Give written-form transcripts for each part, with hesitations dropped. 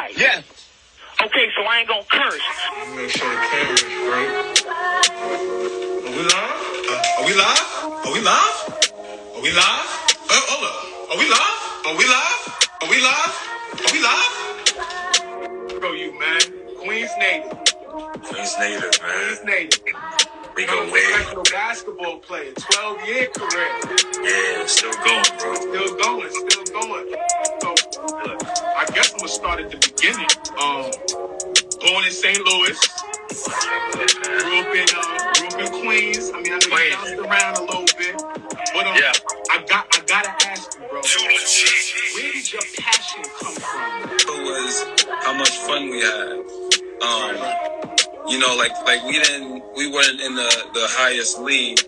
live? Yes. Okay, so I ain't gonna curse. Make sure the camera's right. Are we live? Are we live? Are we live? Are we live? Hold up. Are we live? Are we live? Are we live? Are we live? Bro, you, man. Queens native. Queens native, man. Queens native. We go way. Professional basketball player. 12-year career. Yeah, still going, bro. Still going. Still going. So, look, I guess I'm going to start at the beginning. Born in St. Louis. Grew up in Queens. I mean, I know you bounced around a little bit. But Yeah. I gotta ask you, bro. Where did your passion come from? It was how much fun we had. You know, like we weren't in the highest league,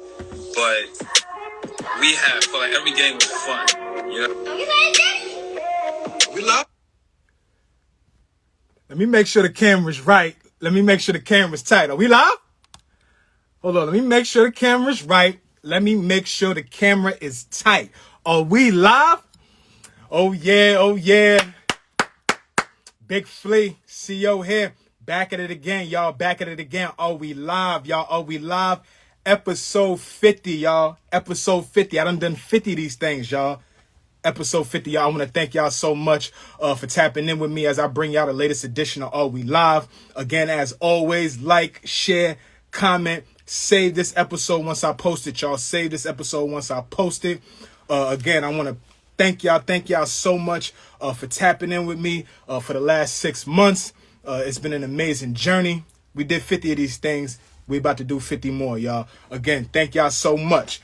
but we had fun. Like every game was fun. You know. We love. Let me make sure the camera's right. Let me make sure the camera's tight. Are we live? Hold on. Let me make sure the camera's right. Let me make sure the camera is tight. Are we live? Oh, yeah. Oh, yeah. Big Flea, CEO here. Back at it again, y'all. Back at it again. Are we live, y'all? Are we live? Episode 50, y'all. Episode 50. I done 50 of these things, y'all. Episode 50, y'all. I want to thank y'all so much for tapping in with me as I bring y'all the latest edition of Are We Live. Again, as always, like, share, comment, save this episode once I post it, y'all. Save this episode once I post it. Again, I want to thank y'all so much for tapping in with me for the last 6 months. It's been an amazing journey. We did 50 of these things. We about to do 50 more, y'all. Again, thank y'all so much.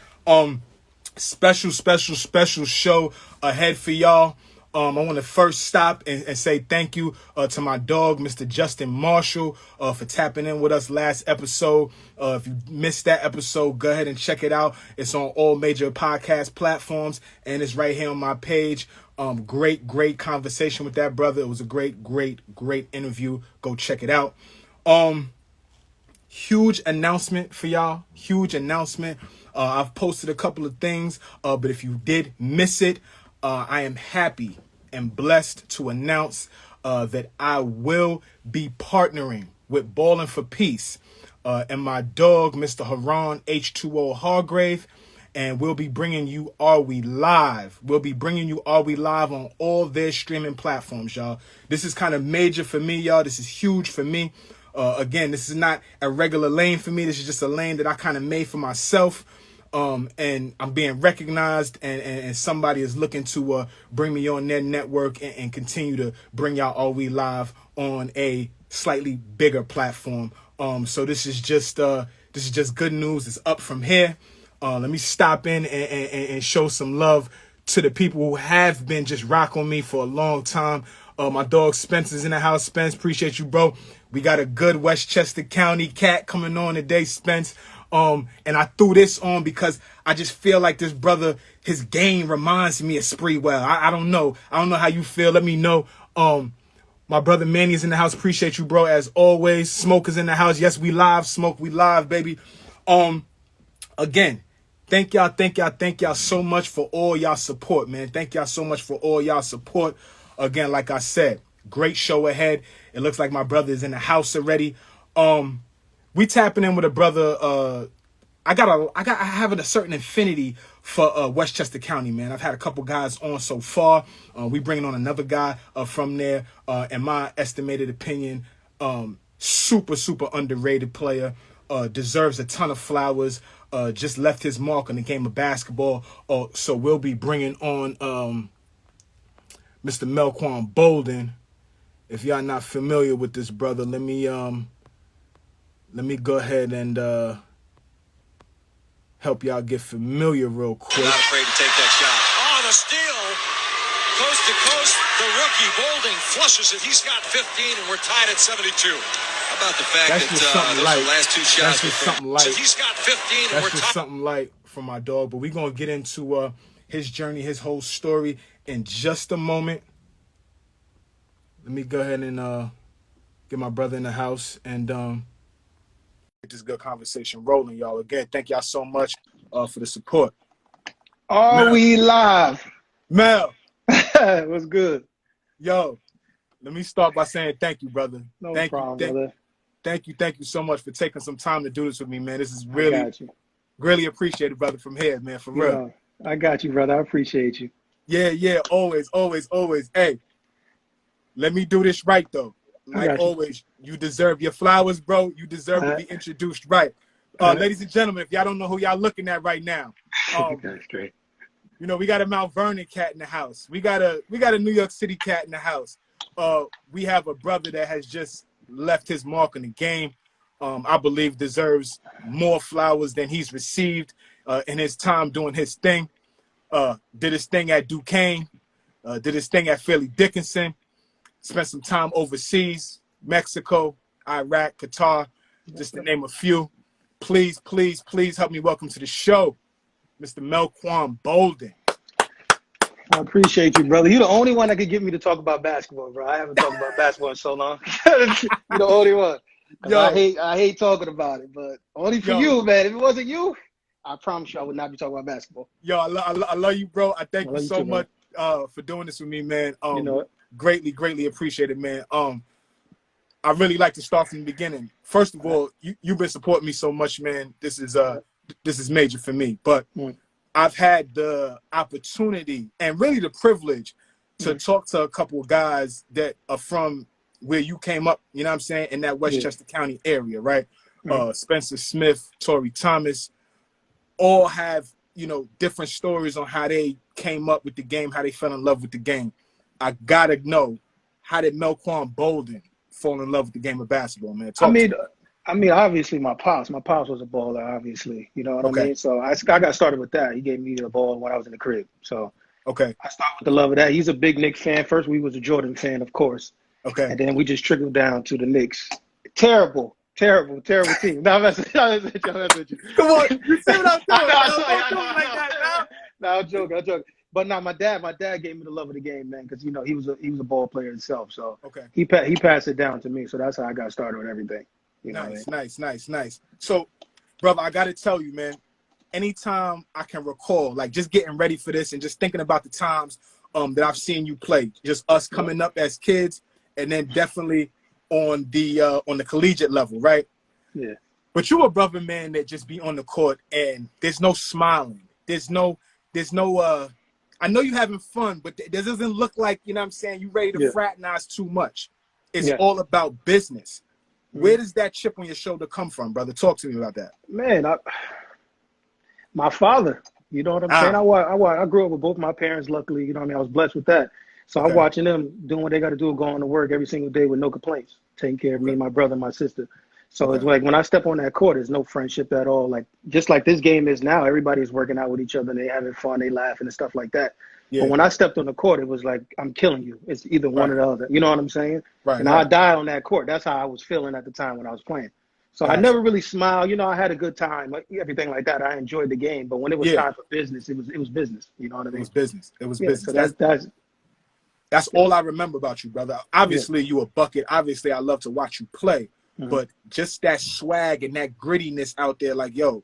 Special show ahead for y'all. I want to first stop and say thank you to my dog, Mr. Justin Marshall, for tapping in with us last episode. If you missed that episode, go ahead and check it out. It's on all major podcast platforms, and it's right here on my page. Great conversation with that brother. It was a great interview. Go check it out. Huge announcement for y'all. Huge announcement. I've posted a couple of things, but if you did miss it, I am happy and blessed to announce that I will be partnering with Ballin' for Peace and my dog, Mr. Haran H2O Hargrave, and we'll be bringing you Are We Live. We'll be bringing you Are We Live on all their streaming platforms, y'all. This is kind of major for me, y'all. This is huge for me. Again, this is not a regular lane for me. This is just a lane that I kind of made for myself. And I'm being recognized, and somebody is looking to bring me on their network and continue to bring y'all Are We Live on a slightly bigger platform. So this is just good news. It's up from here. Let me stop in and show some love to the people who have been just rocking me for a long time. My dog Spence is in the house. Spence, appreciate you, bro. We got a good Westchester County cat coming on today, Spence. And I threw this on because I just feel like this brother, his game reminds me of Spreewell. I don't know. I don't know how you feel. Let me know. My brother Manny is in the house. Appreciate you, bro. As always, Smoke is in the house. Yes, we live. Smoke, we live, baby. Again, thank y'all so much for all y'all support, man. Thank y'all so much for all y'all support. Again, like I said, great show ahead. It looks like my brother is in the house already. We tapping in with a brother. I have a certain affinity for Westchester County, man. I've had a couple guys on so far. We bringing on another guy from there. In my estimated opinion, super underrated player. Deserves a ton of flowers. Just left his mark on the game of basketball. So we'll be bringing on Mr. Melquan Bolding. If y'all not familiar with this brother, let me go ahead and help y'all get familiar real quick. Not afraid to take that shot. Oh, the steal. Coast to coast, the rookie Bolding flushes it. He's got 15, and we're tied at 72. How about the fact that those are the last two shots? That's just something light. So he's got 15, and That's we're just something light from my dog. But we're going to get into his journey, his whole story in just a moment. Let me go ahead and get my brother in the house and get this good conversation rolling, y'all. Again, thank y'all so much for the support. Are we live? Mel. What's good? Yo, let me start by saying thank you, brother. No thank problem, you, brother. Thank you so much for taking some time to do this with me, man. This is really appreciated, brother, from here, man, for real. No, I got you, brother. I appreciate you. Yeah, always. Hey, let me do this right, though. Like always, you deserve your flowers, bro. You deserve to be introduced right. Ladies and gentlemen, if y'all don't know who y'all looking at right now, That's great. you know, we got a Mount Vernon cat in the house. We got a New York City cat in the house. We have a brother that has just left his mark on the game. I believe deserves more flowers than he's received in his time doing his thing. Did his thing at Duquesne, did his thing at Fairleigh Dickinson, spent some time overseas, Mexico, Iraq, Qatar, just to name a few. Please help me welcome to the show, Mr. Melquan Bolding. I appreciate you, brother. You're the only one that could get me to talk about basketball, bro. I haven't talked about basketball in so long. You're the only one. Yo, I hate talking about it, but only for you, man. If it wasn't you, I promise you I would not be talking about basketball. Yo, I love you, bro. I thank you so much for doing this with me, man. You know it. Greatly appreciate it, man. I really like to start from the beginning. First of all, you've been supporting me so much, man. This is major for me. But I've had the opportunity and really the privilege to talk to a couple of guys that are from where you came up, you know what I'm saying, in that Westchester County area, right? Spencer Smith, Torrey Thomas, all have, you know, different stories on how they came up with the game, how they fell in love with the game. I gotta know, how did Melquan Bolding fall in love with the game of basketball, man? I mean, obviously my pops was a baller, obviously, you know what I mean? So I got started with that. He gave me the ball when I was in the crib. So I started with the love of that. He's a big Knicks fan. First, we was a Jordan fan, of course. And then we just trickled down to the Knicks. Terrible team. No, I'm messing with you. Come on, you see what I'm doing? I'm joking. But no, my dad gave me the love of the game, man, because you know he was a ball player himself. So he passed it down to me. So that's how I got started with everything. You know Nice. So, brother, I gotta tell you, man. Anytime I can recall, like just getting ready for this and just thinking about the times that I've seen you play, just us coming up as kids, and then definitely on the collegiate level, right? Yeah. But you a brother, man, that just be on the court and there's no smiling. There's no I know you having fun, but it doesn't look like, you know what I'm saying, you ready to fraternize too much. It's all about business. Where does that chip on your shoulder come from, brother? Talk to me about that. Man, my father, you know what I'm saying? I grew up with both my parents, luckily, you know what I mean? I was blessed with that. So I'm watching them doing what they got to do, going to work every single day with no complaints, taking care of me, my brother, and my sister. So it's like when I step on that court, there's no friendship at all. Like just like this game is now, everybody's working out with each other, and they having fun, they laughing and stuff like that. Yeah. But when I stepped on the court, it was like, I'm killing you. It's either one or the other. You know what I'm saying? Right. And I died on that court. That's how I was feeling at the time when I was playing. So I never really smiled. You know, I had a good time, like everything like that. I enjoyed the game. But when it was time for business, it was business. You know what I mean? It was business. So that's all I remember about you, brother. Obviously, you a bucket. Obviously, I love to watch you play. But just that swag and that grittiness out there, like, yo,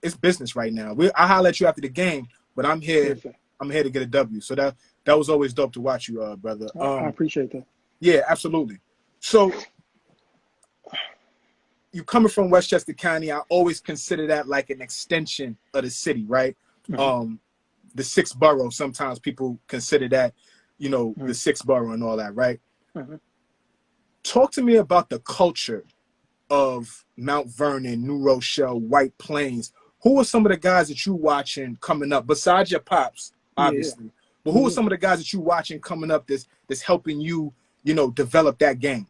it's business right now. I holler at you after the game, but I'm here. I'm here to get a W. So that was always dope to watch you, brother. I appreciate that. Yeah, absolutely. So you coming from Westchester County, I always consider that like an extension of the city, right? The sixth borough. Sometimes people consider that, you know, the sixth borough and all that, right? Talk to me about the culture of Mount Vernon, New Rochelle, White Plains. Who are some of the guys that you watching coming up besides your pops, obviously? But who are some of the guys that you watching coming up that's helping you, you know, develop that game?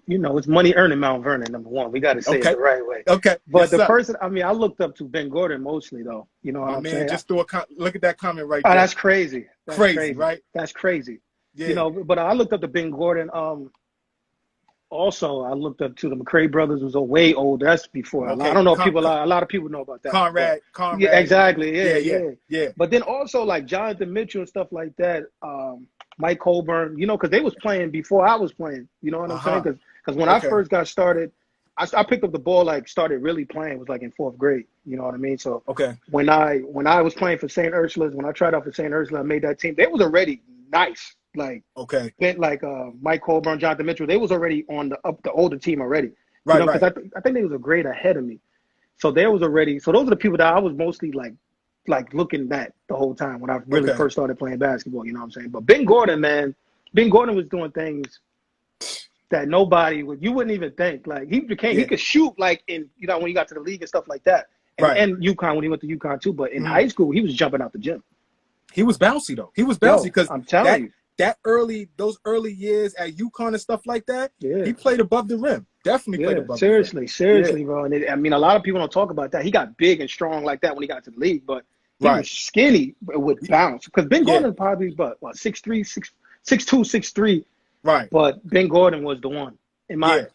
You know, it's money earning Mount Vernon, number one. We got to say it the right way. But the person, I mean, I looked up to Ben Gordon mostly, though. You know what I'm saying? Just look at that comment right there. That's crazy. That's crazy, right? That's crazy. Yeah. You know, but I looked up to Ben Gordon. Also, I looked up to the McCray brothers, who was way older. That's before. I don't know if a lot of people know about that. Conrad. Yeah, exactly. Yeah. But then also like Jonathan Mitchell and stuff like that. Mike Colburn, you know, because they was playing before I was playing. You know what I'm saying? Because when I first got started, I picked up the ball, like started really playing, was like in 4th grade. You know what I mean? So when I was playing for St. Ursula's, when I tried out for St. Ursula, I made that team. They was already nice. Like Okay. Mike Colburn, Jonathan Mitchell, they was already on the older team already. Right, Because I think they was a grade ahead of me. So there was already. So those are the people that I was mostly like looking at the whole time when I really first started playing basketball. You know what I'm saying? But Ben Gordon, man, Ben Gordon was doing things that you wouldn't even think. Like he could shoot like in when he got to the league and stuff like that. And UConn when he went to UConn too. But in high school, he was jumping out the gym. He was bouncy though. He was bouncy because I'm telling you. Those early years at UConn and stuff like that, yeah. he played above the rim. Definitely played above the rim. Seriously, bro. And a lot of people don't talk about that. He got big and strong like that when he got to the league, but he was skinny with bounce. Because Ben Gordon probably 6'3", 6'2", 6'3". Right. But Ben Gordon was the one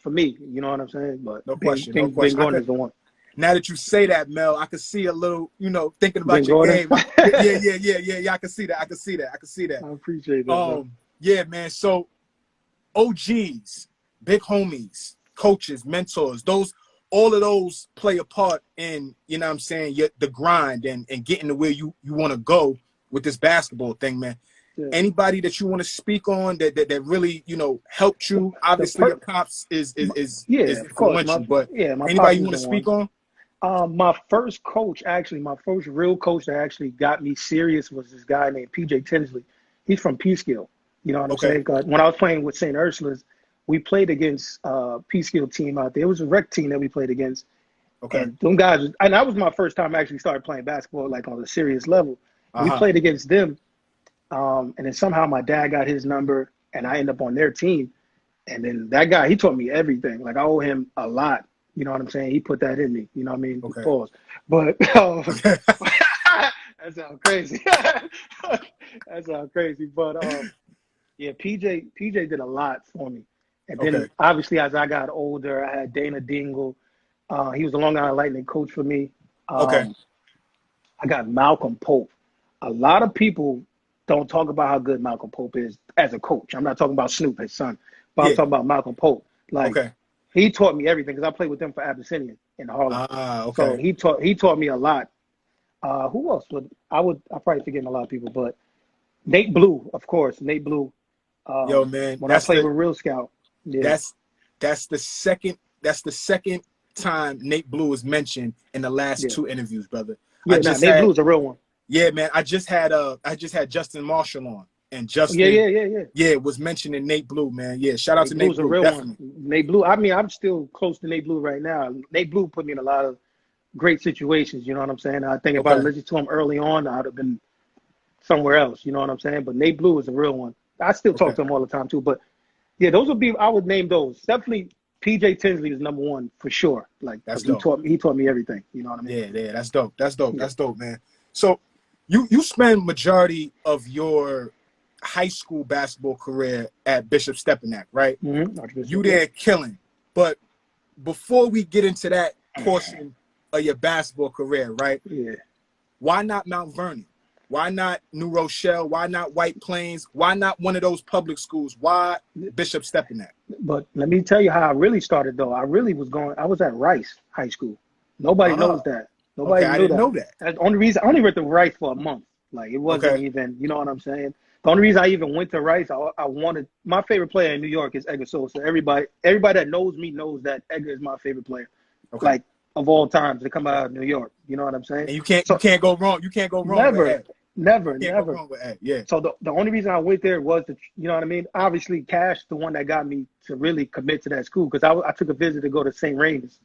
for me. You know what I'm saying? But no question. Ben Gordon is the one. Now that you say that, Mel, I can see a little, thinking about Ben your Gordon? game. Yeah. I can see that. I appreciate that. Yeah, man. So, OGs, big homies, coaches, mentors, all of those play a part in, you know what I'm saying, the grind and getting to where you want to go with this basketball thing, man. Yeah. Anybody that you want to speak on that really, helped you? Obviously, your pops is influential, but anybody you want to speak on? My first coach, my first real coach that actually got me serious was this guy named PJ Tinsley. He's from Peekskill. You know what I'm saying? When I was playing with St. Ursula's, we played against Peekskill team out there. It was a rec team that we played against. Okay. And them guys, and that was my first time I actually started playing basketball like on a serious level. We played against them, and then somehow my dad got his number, and I ended up on their team. And then that guy, he taught me everything. Like I owe him a lot. You know what I'm saying? He put that in me. You know what I mean? Okay. Pause. But that sounds crazy. That sounds crazy. But PJ did a lot for me. And then obviously as I got older, I had Dana Dingle. He was the Long Island Lightning coach for me. I got Malcolm Pope. A lot of people don't talk about how good Malcolm Pope is as a coach. I'm not talking about Snoop, his son, but I'm talking about Malcolm Pope. He taught me everything because I played with them for Abyssinian in Harlem. So he taught me a lot. Who else I'm probably forgetting a lot of people, but Nate Blue, of course. Nate Blue. Yo, man, when I played with Real Scout. Yeah. That's the second time Nate Blue was mentioned in the last two interviews, brother. Yeah, Nate Blue is a real one. Yeah, man. I just had Justin Marshall on. And Justin, was mentioning Nate Blue, man. Yeah, shout out to Nate Blue. A real one. Nate Blue. I mean, I'm still close to Nate Blue right now. Nate Blue put me in a lot of great situations. You know what I'm saying? I think if I listened to him early on, I'd have been somewhere else. You know what I'm saying? But Nate Blue is a real one. I still talk to him all the time too. But yeah, those would be. I would name those. Definitely, PJ Tinsley is number one for sure. Like that's dope. He taught me everything. You know what I mean? Yeah. That's dope. That's dope, man. So you spend majority of your high school basketball career at Bishop Stepinac, right? Mm-hmm. You there killing. But before we get into that portion of your basketball career, right? Yeah. Why not Mount Vernon? Why not New Rochelle? Why not White Plains? Why not one of those public schools? Why Bishop Stepinac? But let me tell you how I really started, though. I was at Rice High School. Nobody knows that. Nobody I didn't know that. That's the only reason. I only went to Rice for a month. Like, it wasn't even, you know what I'm saying? The only reason I even went to Rice, I wanted – my favorite player in New York is Edgar Sosa. Everybody that knows me knows that Edgar is my favorite player. Like, of all times to come out of New York. You know what I'm saying? And you can't go wrong. You can't go wrong with Ed. Never. Go wrong with Ed. Yeah. So the only reason I went there was you know what I mean? Obviously, Cash, the one that got me to really commit to that school, because I took a visit to go to St. Raymond's.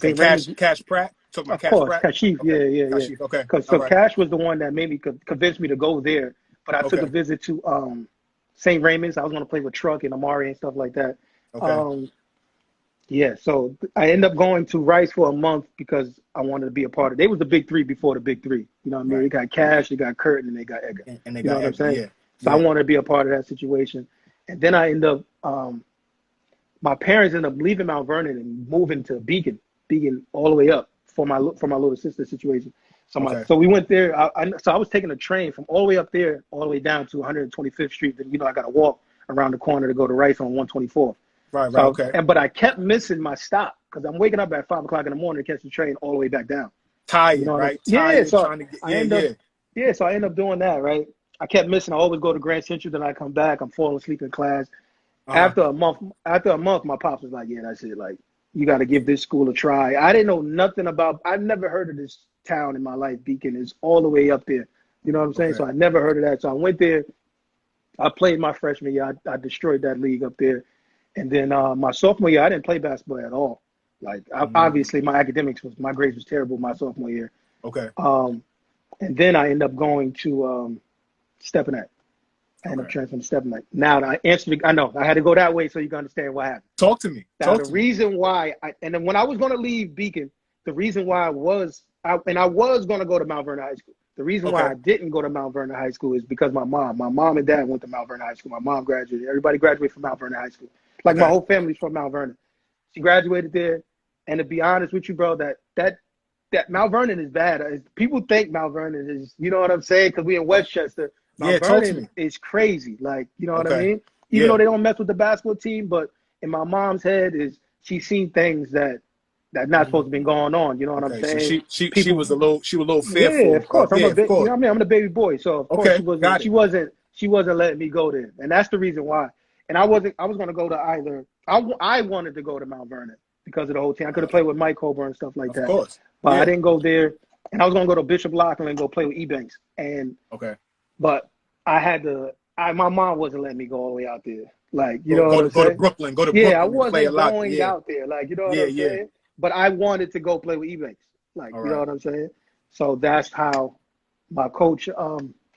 Cash Pratt? Talking about Cash Pratt? Kashif, yeah. Kashif, okay. Cash was the one that made me convince me to go there. But I took a visit to St. Raymond's. I was going to play with Truck and Amari and stuff like that. So I ended up going to Rice for a month because I wanted to be a part of it. They was the big three before the big three. You know what I mean? They got Cash, they got Kurt, and they got Edgar. And they got what I'm saying? Yeah. So I wanted to be a part of that situation. And then I ended up my parents ended up leaving Mount Vernon and moving to Beacon all the way up for my little sister situation. So we went there. So I was taking a train from all the way up there, all the way down to 125th Street. Then, I got to walk around the corner to go to Rice on 124th. Right. But I kept missing my stop because I'm waking up at 5 o'clock in the morning to catch the train all the way back down. Tired, right? Tired, so I ended up doing that, right? I kept missing. I always go to Grand Central, then I come back. I'm falling asleep in class. After a month, my pops was like, "Yeah, that's it. Like, you got to give this school a try." I didn't know nothing about. I've never heard of this town in my life. Beacon is all the way up there. You know what I'm saying? Okay. So I never heard of that. So I went there. I played my freshman year. I destroyed that league up there. And then my sophomore year, I didn't play basketball at all. Like, obviously, my grades was terrible my sophomore year. Okay. And then I ended up going to Stepinac. I ended up transferring to Stepinac. Now, I know, I had to go that way so you can understand what happened. Talk to me. Now, the reason why, and then when I was going to leave Beacon, the reason why I was going to go to Mount Vernon High School. The reason why I didn't go to Mount Vernon High School is because my mom and dad went to Mount Vernon High School. My mom graduated. Everybody graduated from Mount Vernon High School. Like, my whole family's from Mount Vernon. She graduated there. And to be honest with you, bro, that Mount Vernon is bad. People think Mount Vernon is, you know what I'm saying? Because we in Westchester. Mount Vernon is crazy. Like, you know what I mean? Even though they don't mess with the basketball team, but in my mom's head is she's seen things that not supposed to be going on. You know what I'm saying? So she was a little fearful. Yeah, of course. You know what I mean? I'm the baby boy, so of course she wasn't letting me go there, and that's the reason why. And I was going to go to either. I wanted to go to Mount Vernon because of the whole team. I could have played with Mike Colburn and stuff like that. Of course. But I didn't go there, and I was going to go to Bishop Loughlin and go play with Ebanks. And but I had to. My mom wasn't letting me go all the way out there. Like, you know what I'm saying? Go to Brooklyn. Yeah, I wasn't going out there. Like, you know what I'm saying? But I wanted to go play with Ebanks. Like, you know what I'm saying? So that's how my coach,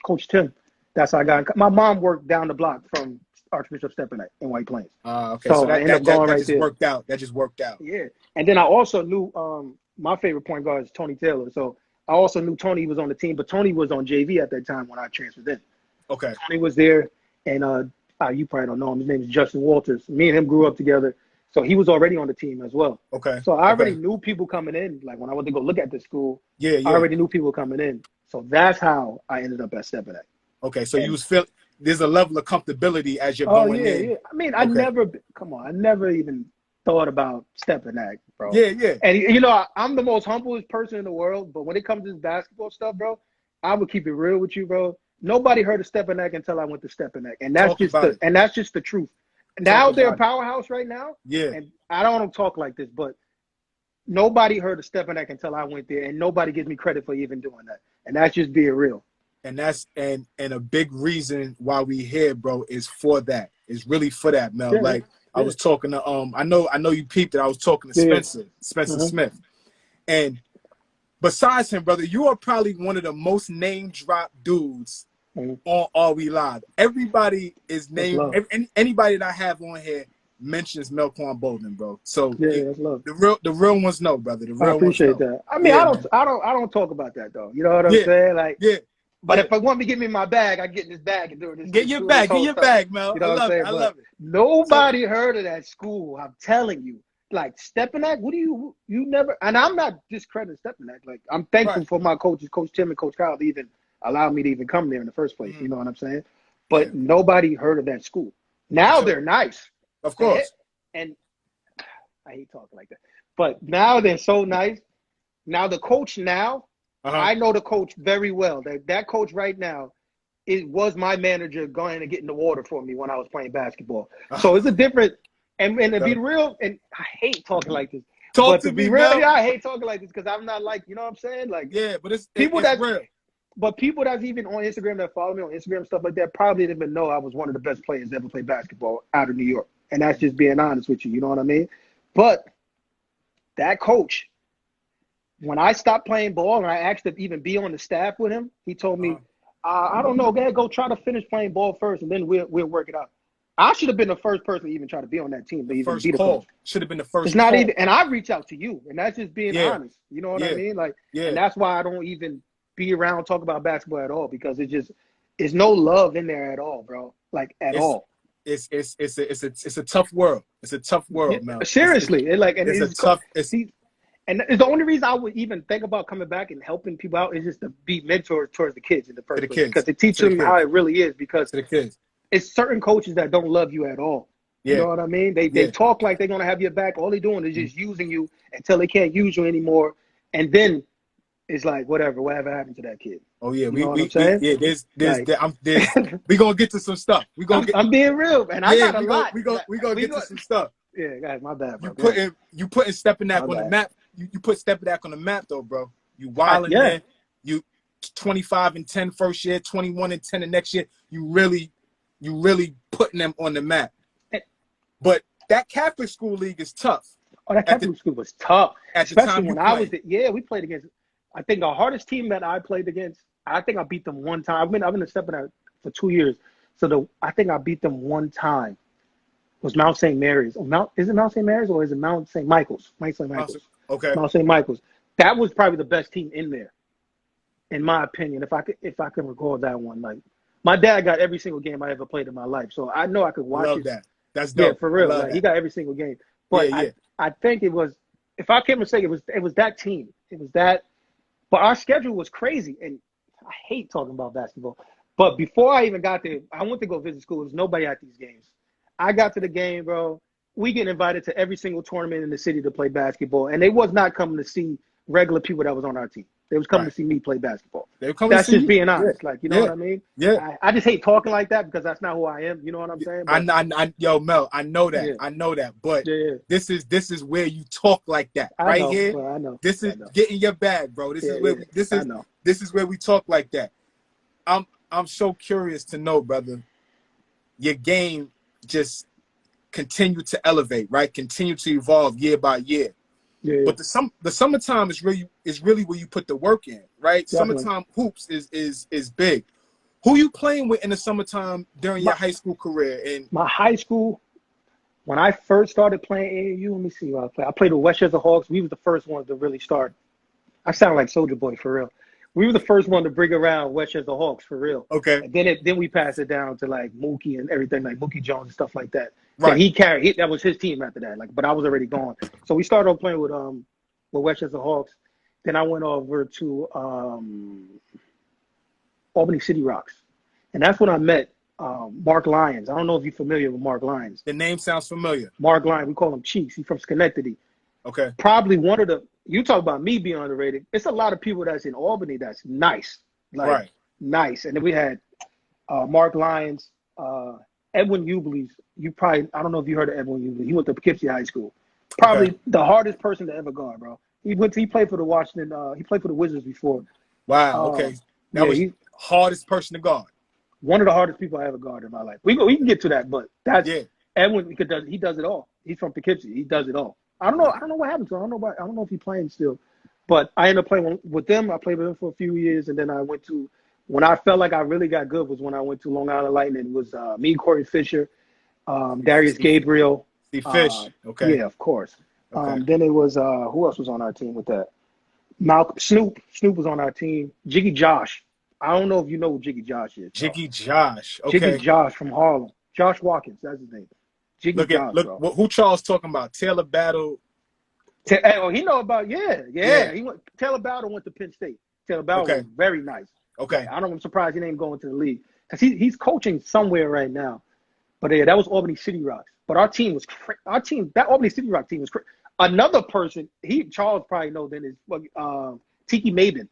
Coach Tim, that's how I got. My mom worked down the block from Archbishop Stepinac in White Plains. Okay, so that just worked out. That just worked out. Yeah, and then I also knew my favorite point guard is Tony Taylor. So I also knew Tony was on the team, but Tony was on JV at that time when I transferred in. Okay. Tony was there, and you probably don't know him. His name is Justin Walters. Me and him grew up together. So he was already on the team as well. Okay. So I already knew people coming in. Like, when I went to go look at the school, I already knew people coming in. So that's how I ended up at Stepinac. Okay. So you was there's a level of comfortability as you're going in. Yeah. I mean, I never even thought about Stepinac, bro. Yeah. And, you know, I'm the most humblest person in the world. But when it comes to this basketball stuff, bro, I would keep it real with you, bro. Nobody heard of Stepinac until I went to Stepinac. And that's just the truth. Now they're a powerhouse right now. Yeah. And I don't want to talk like this, but nobody heard of Stepinac until I went there, and nobody gives me credit for even doing that. And that's just being real. And that's and a big reason why we here, bro, is for that. It's really for that, Mel. Yeah, I was talking to I know you peeped it. I was talking to Spencer Smith. And besides him, brother, you are probably one of the most name drop dudes on Are We Live. Everybody is named. Anybody that I have on here mentions Melquan Bolding, bro. So the real ones know, brother. The real I appreciate that. I mean, I don't talk about that though. You know what I'm saying? Like, but if I want to get me in my bag, I get in this bag and do this. Get your bag, Mel. You know what I'm saying? I love it. Nobody heard of that school. I'm telling you. Like, Stepinac, what do you never? And I'm not discrediting Stepinac. Like, I'm thankful for my coaches, Coach Tim and Coach Kyle, to even allow me to even come there in the first place. You know what I'm saying? But nobody heard of that school. Now they're nice. Of course. And I hate talking like that. But now they're so nice. Now the coach I know the coach very well. That coach right now was my manager going and getting the water for me when I was playing basketball. So it's a different and to be real, and I hate talking like this. Talk to me, real, I hate talking like this because I'm not like, you know what I'm saying? Like, but it's real. But people that's even on Instagram that follow me on Instagram, stuff like that, probably didn't even know I was one of the best players to ever play basketball out of New York. And that's just being honest with you. You know what I mean? But that coach, when I stopped playing ball and I asked to even be on the staff with him, he told me, I don't know, go try to finish playing ball first, and then we'll work it out. I should have been the first person to even try to be on that team. To even be the coach. Should have been the first. It's not even, and I reach out to you, and that's just being honest. You know what I mean? Like, and that's why I don't even be around talk about basketball at all, because it's no love in there at all, bro. Like all. It's a tough world. It's a tough world, man. Seriously, and the only reason I would even think about coming back and helping people out is just to be mentors towards the kids in the first place, because it teaches them how it really is. Because the kids, it's certain coaches that don't love you at all. You know what I mean? They talk like they're gonna have your back. All they're doing is just using you until they can't use you anymore, and then it's like whatever happened to that kid. Oh yeah, You know what I'm saying? yeah. There's we gonna get to some stuff. I'm being real, man. I got a lot. We gonna get to some stuff. Yeah, guys, my bad, bro. You putting Stepinac on the map. You put Stepinac on the map though, bro. You wilding in. You 25-10 first year, 21-10 the next year. You really putting them on the map. But that Catholic school league is tough. Oh, that Catholic school was tough. Especially when I was we played against. I think the hardest team that I played against. I think I beat them one time. I've been in Stepinac for 2 years, so I think I beat them one time. Was Mount St. Mary's? Is it Mount St. Mary's or is it Mount St. Michael's? Mount St. Michael's. Okay. Mount St. Michael's. That was probably the best team in there, in my opinion. If I could recall that one, like my dad got every single game I ever played in my life, so I know I could watch Love it. that. That's dope. Yeah, for real. Like, he got every single game. But I think it was, if I can't mistake, it was that team. It was that. But our schedule was crazy, and I hate talking about basketball. But before I even got there, I went to go visit school. There was nobody at these games. I got to the game, bro. We get invited to every single tournament in the city to play basketball, and they was not coming to see regular people that was on our team. They was coming to see me play basketball. That's just being honest. Like, you know what I mean? Yeah. I just hate talking like that because that's not who I am. You know what I'm saying? But, yo, Mel, I know that. I know that. But this is where you talk like that. Right here. Bro, I know. This is getting your bag, bro. This is where we talk like that. I'm so curious to know, brother. Your game just continue to elevate, right? Continue to evolve year by year. Yeah. But the summertime is really where you put the work in, right? Definitely. Summertime hoops is big. Who you playing with in the summertime during your high school career? And my high school, when I first started playing AAU, let me see what I played. I played with Westchester Hawks. We were the first ones to really start. I sound like Soldier Boy for real. We were the first one to bring around Westchester Hawks for real. Okay. And then we passed it down to like Mookie and everything, like Mookie Jones and stuff like that. Right. And that was his team after that. Like, but I was already gone. So we started off playing with Westchester Hawks. Then I went over to Albany City Rocks. And that's when I met Mark Lyons. I don't know if you're familiar with Mark Lyons. The name sounds familiar. Mark Lyons, we call him Cheeks. He's from Schenectady. Okay. Probably one of the, you talk about me being underrated. It's a lot of people that's in Albany that's nice. Like, nice. And then we had Mark Lyons, Edwin Ubley's. I don't know if you heard of Edwin Ubley. He went to Poughkeepsie High School. Probably the hardest person to ever guard, bro. He played for the Washington, he played for the Wizards before. Wow, okay. That was hardest person to guard. One of the hardest people I ever guarded in my life. We can get to that, but that's Edwin, because he does it all. He's from Poughkeepsie. He does it all. I don't know what happened to him. I don't know if he's playing still. But I ended up playing with them. I played with them for a few years, and then I went to, when I felt like I really got good was when I went to Long Island Lightning. It was me, Corey Fisher, Darius Gabriel. Steve Fish. Okay. Yeah, of course. Okay. Then it was, who else was on our team with that? Snoop. Snoop was on our team. Jiggy Josh. I don't know if you know who Jiggy Josh is. Jiggy Josh. Okay. Jiggy Josh from Harlem. Josh Watkins, that's his name. Jiggy Josh, bro. Who Charles talking about? Taylor Battle. He know about, He went. Taylor Battle went to Penn State. Taylor Battle was very nice. Okay. I'm surprised he didn't go into the league. Because he's coaching somewhere right now. But that was Albany City Rocks. But our team was that Albany City Rock team was crazy. Another person, Charles probably knows then, is Tiki Maben.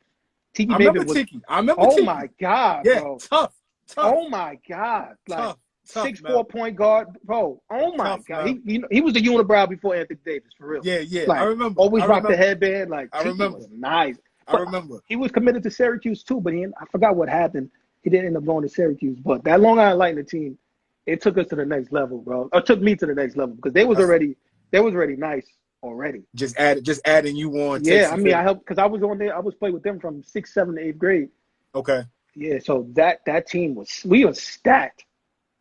Tiki I Maben remember Tiki. Oh my God, bro. Tough. Oh my God. Like, tough. 6'4" point guard, bro. Oh my God. He was the unibrow before Anthony Davis, for real. Yeah. Like, I remember. Always rocked the headband. Like, I remember. Was nice. I remember. He was committed to Syracuse too, but I forgot what happened. He didn't end up going to Syracuse. But that Long Island Lightning team, it took us to the next level, bro. It took me to the next level because they was already nice already. Just adding you on. Yeah, I mean, I helped because I was on there. I was playing with them from 6th, 7th, 8th grade. Okay. Yeah, so that team we were stacked,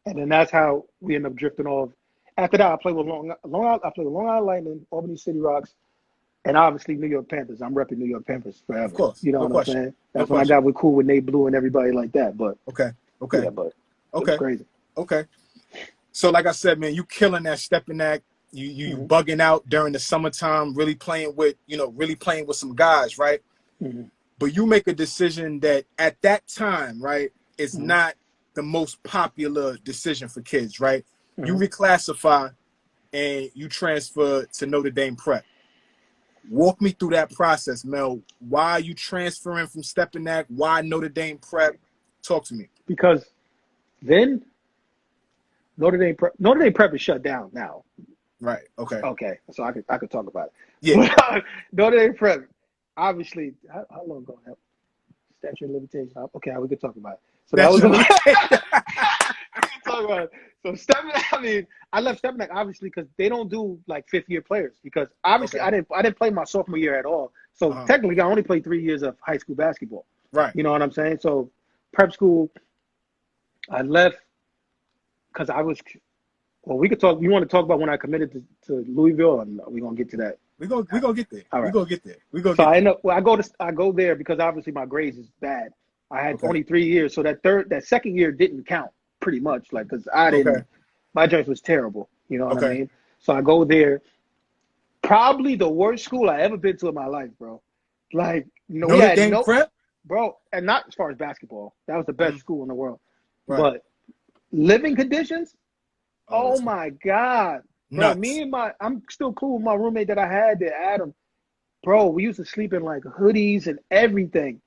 and then that's how we ended up drifting off. After that, I played with Long Island Lightning, Albany City Rocks, and obviously New York Panthers. I'm repping New York Panthers forever. Of course. You know what I'm saying? That's when I got cool with Nate Blue and everybody like that. But okay. Yeah, but it was crazy. Okay. So like I said, man, you killing that Stepinac. You bugging out during the summertime, really playing with some guys, right? Mm-hmm. But you make a decision that at that time, right, is not the most popular decision for kids, right? Mm-hmm. You reclassify and you transfer to Notre Dame Prep. Walk me through that process, Mel. Why are you transferring from Stepinac? Why Notre Dame Prep? Talk to me. Because then Notre Dame Prep is shut down now. Right. Okay. Okay. So I could talk about it. Yeah. Notre Dame Prep, obviously, how long ago? Statute of limitations. Okay, we could talk about it. So that was we can talk about it. So Stepinac, I left Stepinac obviously because they don't do like 5th-year players, because obviously I didn't play my sophomore year at all. So technically I only played 3 years of high school basketball. Right. You know what I'm saying? So prep school, I left because I was. Well, we could talk. You want to talk about when I committed to Louisville, and we're gonna get to that. We're gonna get there. All right. We're gonna get there. I end up. Well, I go there because obviously my grades is bad. I had only 3 years, so that second year didn't count pretty much. Like, because I didn't. My joint was terrible. You know what I mean? So I go there. Probably the worst school I ever been to in my life, bro. Like, we had Notre Dame Prep, bro, and not as far as basketball. That was the best school in the world. Right. But living conditions. Oh my God. Bro, I'm still cool with my roommate that I had there, Adam. Bro, we used to sleep in like hoodies and everything.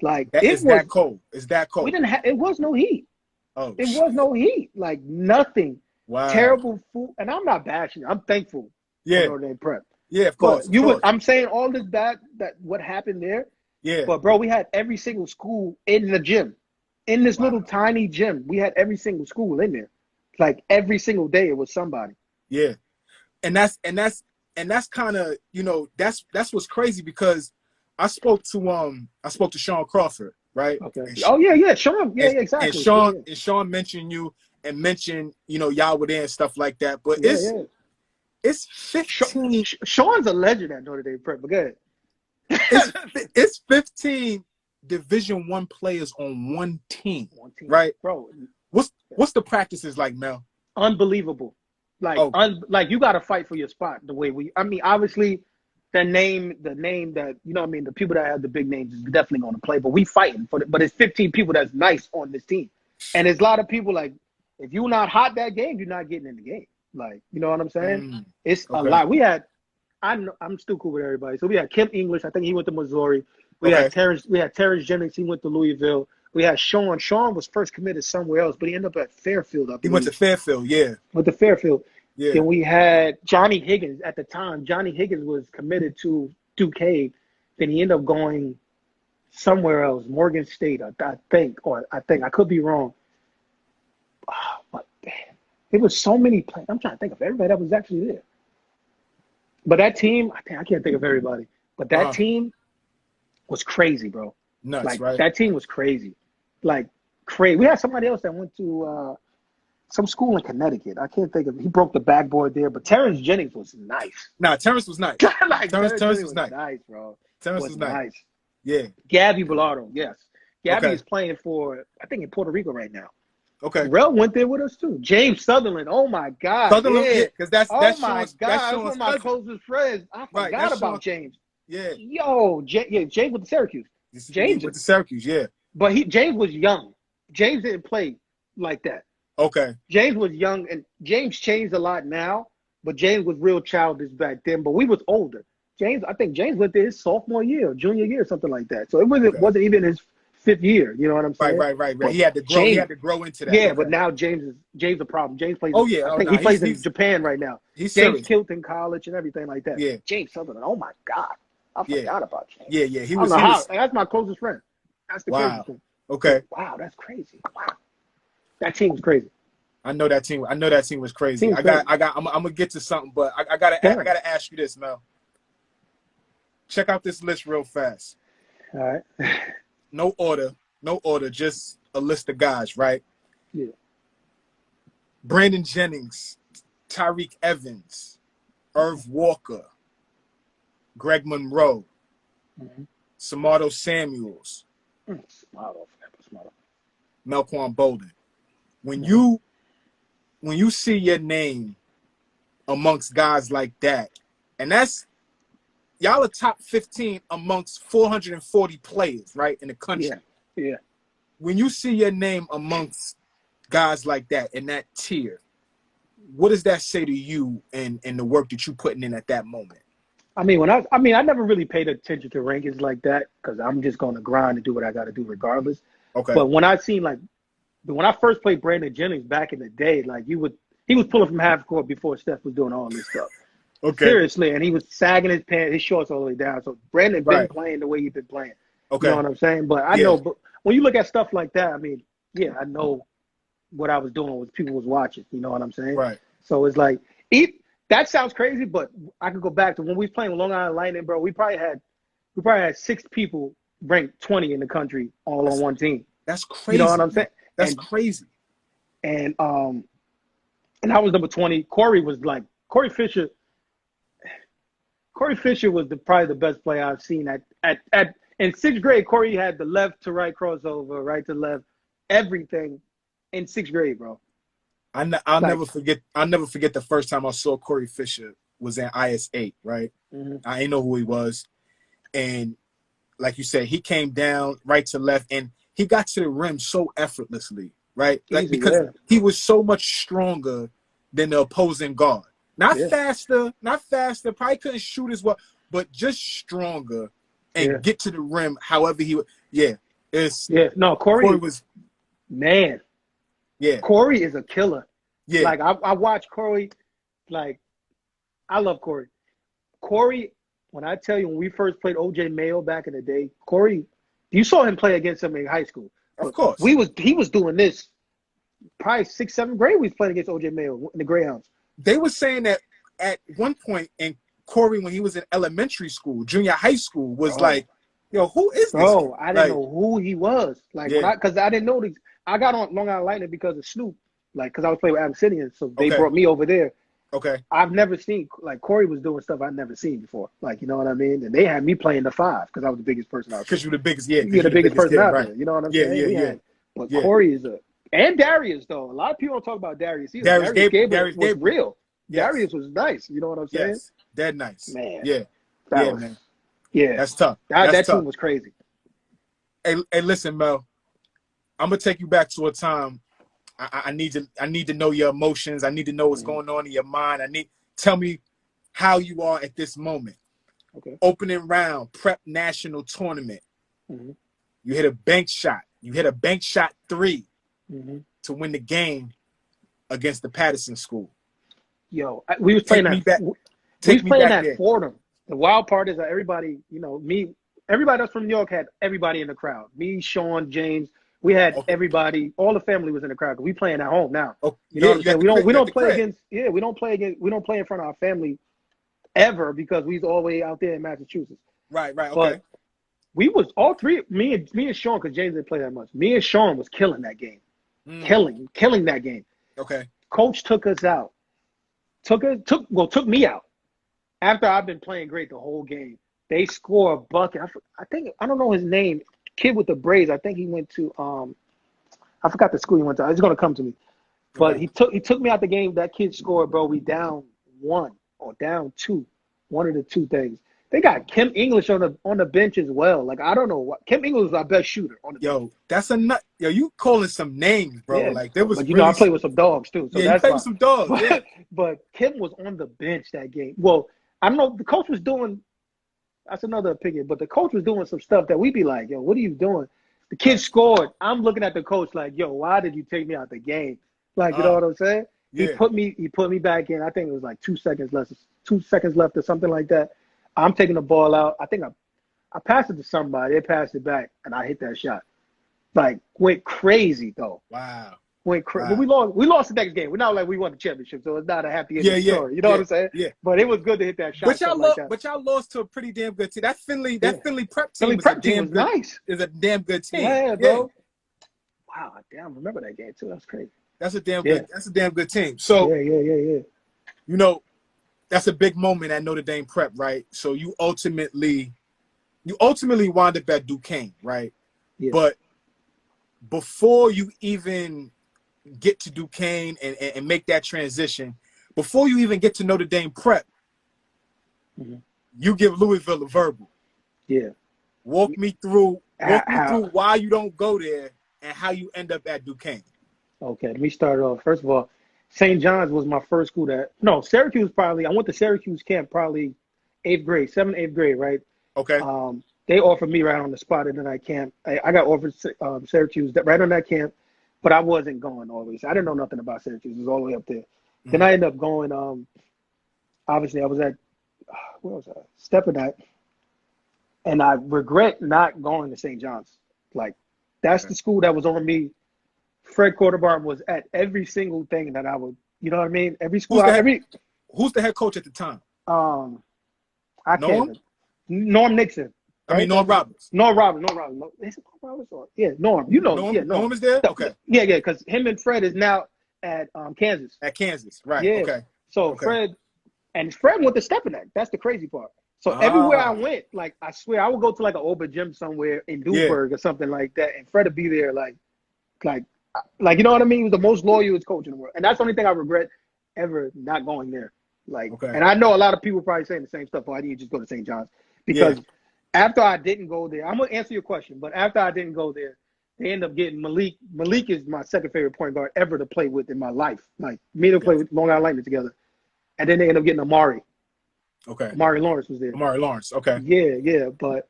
Like, that cold. It's that cold. We didn't have, it was no heat. It was no heat. Like, nothing. Wow. Terrible food. And I'm not bashing. I'm thankful for Notre Dame Prep. Yeah, of course. I'm saying all this that what happened there. Yeah. But bro, we had every single school in the gym. In this little tiny gym. We had every single school in there. Like every single day it was somebody. Yeah. And that's kind of, that's what's crazy, because I spoke to Sean Crawford, right? Okay. Sean. Yeah, exactly. And Sean mentioned you and mentioned, y'all were there and stuff like that. But it's 15. Sean's a legend at Notre Dame Prep, but go ahead. It's 15 Division I players on one team, right? Bro. What's the practices like, Mel? Unbelievable. Like, like you got to fight for your spot the way obviously the name that, the people that have the big names is definitely going to play, but we fighting for it. But it's 15 people that's nice on this team. And there's a lot of people like, if you're not hot that game, you're not getting in the game. Like, you know what I'm saying? It's a lot. I'm still cool with everybody. So we had Kim English. I think he went to Missouri. We had Terrence Jennings. He went to Louisville. We had Sean. Sean was first committed somewhere else, but he ended up at Fairfield. He went to Fairfield, yeah. Went to Fairfield. Yeah. Then we had Johnny Higgins at the time. Johnny Higgins was committed to Duquesne. Then he ended up going somewhere else, Morgan State, I think. I could be wrong. But man, it was so many players. I'm trying to think of everybody that was actually there. But that team, I can't think of everybody. But that team was crazy, bro. Nuts, like, right? That team was crazy. Like, crazy. We had somebody else that went to some school in Connecticut. I can't think of it. He broke the backboard there, but Terrence Jennings was nice. Nah, Terrence was nice. Like, Terrence was nice. Nice, bro. Terrence was nice. Yeah. Gabby Bilardo, yes. Gabby is playing for, I think, in Puerto Rico right now. Okay. Rel went there with us too. James Sutherland. Oh my God. Sutherland, because that's my Sean's, God. That's one of my closest friends. I forgot about James. Yeah. Yo, James with the Syracuse. James with the Syracuse, yeah. But James was young. James didn't play like that. Okay. James was young, and James changed a lot now, but James was real childish back then. But we was older. I think James went there his sophomore year, junior year, something like that. So it wasn't even his 5th year. You know what I'm saying? Right. He had to grow. He had to grow into that. Yeah, but now James a problem. James plays. I think he plays in Japan right now. He's James Kilton College and everything like that. Yeah. James Sutherland. Oh my God, I forgot about James. Yeah. He was. That's my closest friend. That's the crazy thing. Okay. Wow, that's crazy. Wow, that team was crazy. I know that team was crazy. I'm gonna get to something, but I gotta ask you this, Mel. Check out this list real fast. All right. No order, just a list of guys, right? Yeah. Brandon Jennings, Tyreek Evans, Irv Walker, Greg Monroe, Samardo Samuels, Melquan Bolding. When you see your name amongst guys like that, and that's y'all are top 15 amongst 440 players, right, in the country. Yeah. When you see your name amongst guys like that in that tier, what does that say to you and the work that you're putting in at that moment? I mean, I never really paid attention to rankings like that because I'm just going to grind and do what I got to do regardless. Okay. But when I seen when I first played Brandon Jennings back in the day, like he was pulling from half court before Steph was doing all this stuff. Okay. Seriously, and he was sagging his pants, his shorts all the way down. So Brandon been playing the way he's been playing. Okay. You know what I'm saying? But I know, but when you look at stuff like that, I mean, yeah, I know what I was doing was people was watching. You know what I'm saying? Right. So it's like, that sounds crazy, but I could go back to when we was playing with Long Island Lightning, bro. We probably had 6 people ranked 20 in the country all on one team. That's crazy. You know what I'm saying? That's crazy. And I was number 20. Corey Fisher. Corey Fisher was probably the best player I've seen at in 6th grade. Corey had the left to right crossover, right to left, everything in 6th grade, bro. I'll never forget the first time I saw Corey Fisher was in IS8, right? Mm-hmm. I didn't know who he was. And like you said, he came down right to left and he got to the rim so effortlessly, right? Like because he was so much stronger than the opposing guard. Not faster, probably couldn't shoot as well, but just stronger and get to the rim however he would. Corey was man. Yeah. Corey is a killer. Yeah. Like I watch Corey, like I love Corey. Corey, when I tell you when we first played OJ Mayo back in the day, Corey, you saw him play against him in high school. Of course. He was doing this probably 6th, 7th grade we was playing against OJ Mayo in the Greyhounds. They were saying that at one point in Corey when he was in elementary school, junior high school, was like, yo, who is this? Bro, I didn't know who he was. Like, because I didn't know this. I got on Long Island Lightning because of Snoop, like, because I was playing with Abyssinians, so they brought me over there. Okay. I've never seen, like, Corey was doing stuff I'd never seen before. Like, you know what I mean? And they had me playing the 5 because I was the biggest person out there. Because you're the biggest, You're the biggest person out there. You know what I'm saying? Yeah. But Corey is and Darius, though. A lot of people don't talk about Darius. Darius Gable was real. Yes. Darius was nice. You know what I'm saying? Yes. Dead nice. Man. Yeah. Man. Yeah. That's tough. That team was crazy. Hey, listen, Mel. I'm gonna take you back to a time. I need to know your emotions. I need to know what's going on in your mind. Tell me how you are at this moment. Okay. Opening round, prep national tournament. Mm-hmm. You hit a bank shot. You hit a bank shot 3 to win the game against the Patterson School. Yo, we was playing that. We was playing that Fordham. The wild part is that everybody, everybody that's from New York had everybody in the crowd. Me, Sean, James. We had everybody. All the family was in the crowd. We playing at home now. You know what I'm saying? We don't play against. Yeah, we don't play in front of our family ever because we was all the way out there in Massachusetts. Right. Okay. But we was all three. Me and Sean, because James didn't play that much. Me and Sean was killing that game. Killing that game. Okay. Coach took us out. Took me out. After I've been playing great the whole game, they score a bucket. I don't know his name. Kid with the braids. I think he went to I forgot the school he went to. It's gonna come to me. But he took me out the game. That kid scored, bro. We down 1 or down 2. One of the two things. They got Kim English on the bench as well. Like I don't know what Kim English was our best shooter on the bench. That's a nut. Yo, you calling some names, bro. Yeah. Like there was. But I played with some dogs too. So yeah, that's you played with some dogs. But Kim was on the bench that game. Well, I don't know. The coach was doing. That's another opinion. But the coach was doing some stuff that we'd be like, yo, what are you doing? The kid scored. I'm looking at the coach like, yo, why did you take me out the game? Like, you know what I'm saying? Yeah. He put me back in. I think it was like 2 seconds left. 2 seconds left or something like that. I'm taking the ball out. I think I passed it to somebody. They passed it back, and I hit that shot. Like, went crazy, though. Wow. Went crazy. Wow. But we lost the next game. We're not like we won the championship, so it's not a happy ending story. You know what I'm saying? Yeah. But it was good to hit that shot. But y'all lost to a pretty damn good team. That Fairleigh prep team was nice. Is a damn good team. Yeah, bro. Wow, damn, remember that game too. That's crazy. That's a damn good. That's a damn good team. So yeah. You know, that's a big moment at Notre Dame Prep, right? So you ultimately wound up at Duquesne, right? Yeah. But before you even get to Duquesne and make that transition, before you even get to Notre Dame Prep, you give Louisville a verbal. Yeah. Walk me through why you don't go there and how you end up at Duquesne. Okay, let me start off. First of all, St. John's was my first school Syracuse probably. I went to Syracuse camp probably 8th grade, 7th, 8th grade, right? Okay. They offered me right on the spot in that camp. I got offered Syracuse right on that camp, but I wasn't going always. I didn't know nothing about Syracuse. It was all the way up there. Mm-hmm. Then I ended up going. Obviously, I was at where was I? Stepinac, and I regret not going to St. John's. Like that's the school that was on me. Fred Quarterbaum was at every single thing that I would. You know what I mean? Every school. Who's the head coach at the time? I can't. Norm Nixon. Right? I mean, Norm Roberts. Norm Roberts. Is it Norm Roberts? Yeah, Norm. You know. Norm, yeah, Norm is there? Okay. Yeah, because him and Fred is now at Kansas. At Kansas, right. Yeah. Okay. So Fred went to Stepinac. That's the crazy part. So everywhere I went, like, I swear, I would go to, like, an open gym somewhere in Duisburg or something like that, and Fred would be there, like, you know what I mean? He was the most loyal coach in the world. And that's the only thing I regret ever not going there. Like, and I know a lot of people probably saying the same stuff, why didn't you just go to St. John's? Because after I didn't go there, I'm going to answer your question, but after I didn't go there, they ended up getting Malik. Malik is my second favorite point guard ever to play with in my life. Like, me to play with Long Island Lightning together. And then they ended up getting Amari. Okay. Amari Lawrence was there. Amari Lawrence, okay. Yeah, but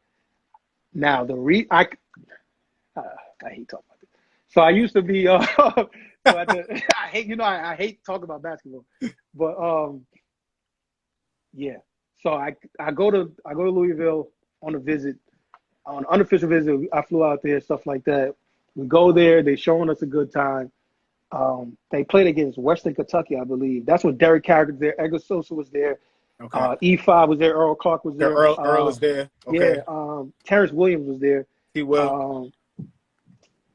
now I hate talking about this. So I used to be, I hate talking about basketball, but yeah. So I go to Louisville on a visit, on an unofficial visit. I flew out there, stuff like that. We go there. They showing us a good time. They played against Western Kentucky, I believe. That's when Derek Carrick was there. Edgar Sosa was there. Okay. E5 was there. Earl Clark was there. Earl was there. Okay. Yeah. Terrence Williams was there. He will.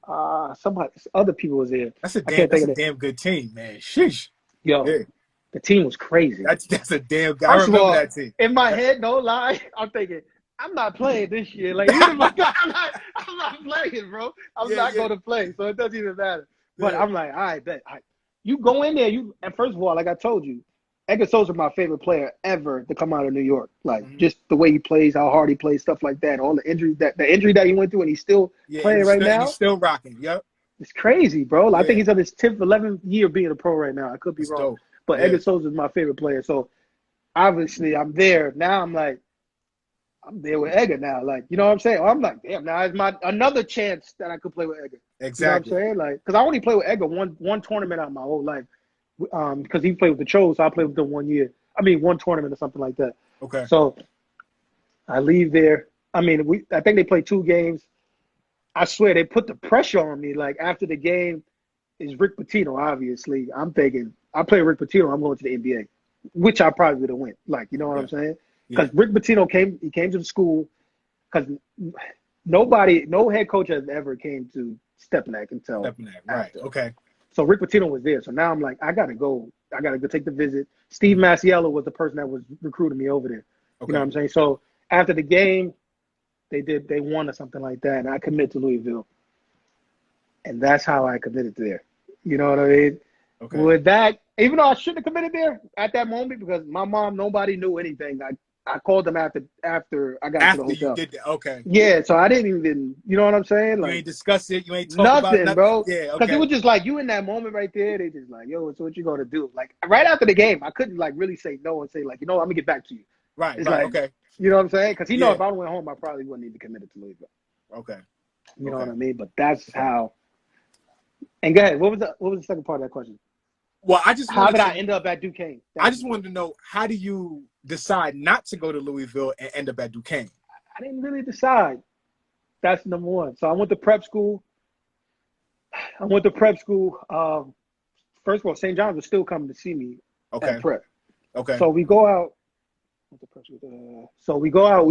Other people was there. That's a damn good team, man. Sheesh. Yo, the team was crazy. That's a damn good. I remember that team. In my head, no lie, I'm thinking, I'm not playing this year. Like, I'm not playing, bro. I'm not going to play, so it doesn't even matter. But I'm like, all right, bet. You go in there, and first of all, like I told you, Edgar Sosa is my favorite player ever to come out of New York. Like, just the way he plays, how hard he plays, stuff like that. All the injury that he went through, and he's still playing right now. He's still rocking. Yep. It's crazy, bro. I think he's on his 10th, 11th year being a pro right now. I could be wrong. Dope. But Edgar Sosa is my favorite player. So, obviously, I'm there. Now I'm like, I'm there with Edgar now. Like, you know what I'm saying? I'm like, damn, now it's another chance that I could play with Edgar. Exactly. You know what I'm saying? Like, because I only played with Edgar one tournament out of my whole life. Because he played with the Chos, so I played with them 1 year. I mean, one tournament or something like that. Okay. So I leave there. I mean, I think they played 2 games. I swear they put the pressure on me. Like, after the game is Rick Pitino, obviously. I'm thinking, I play Rick Pitino, I'm going to the NBA, which I probably would have went. Like, you know what I'm saying? Because Rick Pitino came to the school because no head coach has ever came to Stepinac until right? Okay. So Rick Pitino was there. So now I'm like, I gotta go take the visit. Steve Masiello was the person that was recruiting me over there. Okay. You know what I'm saying? So after the game, they won or something like that, and I committed to Louisville. And that's how I committed there. You know what I mean? Okay. With that, even though I shouldn't have committed there at that moment because my mom, nobody knew anything. I called them after I got to the hotel. You did that. Okay. Yeah, so I didn't even, you know what I'm saying? Like, you ain't discuss it. You ain't talk about nothing, bro. Yeah, okay. Because it was just like, you in that moment right there, they just like, yo, so what you going to do? Like, right after the game, I couldn't, like, really say no and say, like, you know, I'm going to get back to you. Right, it's right, like, okay. You know what I'm saying? Because know if I went home, I probably wouldn't even committed to Louisville. Okay. You know what I mean? But that's how. And go ahead. What was the second part of that question? Well, how did I end up at Duquesne? I just wanted to know, how do you decide not to go to Louisville and end up at Duquesne? I didn't really decide. That's number one. So I went to prep school. First of all, St. John's was still coming to see me at prep. Okay. So we go out. We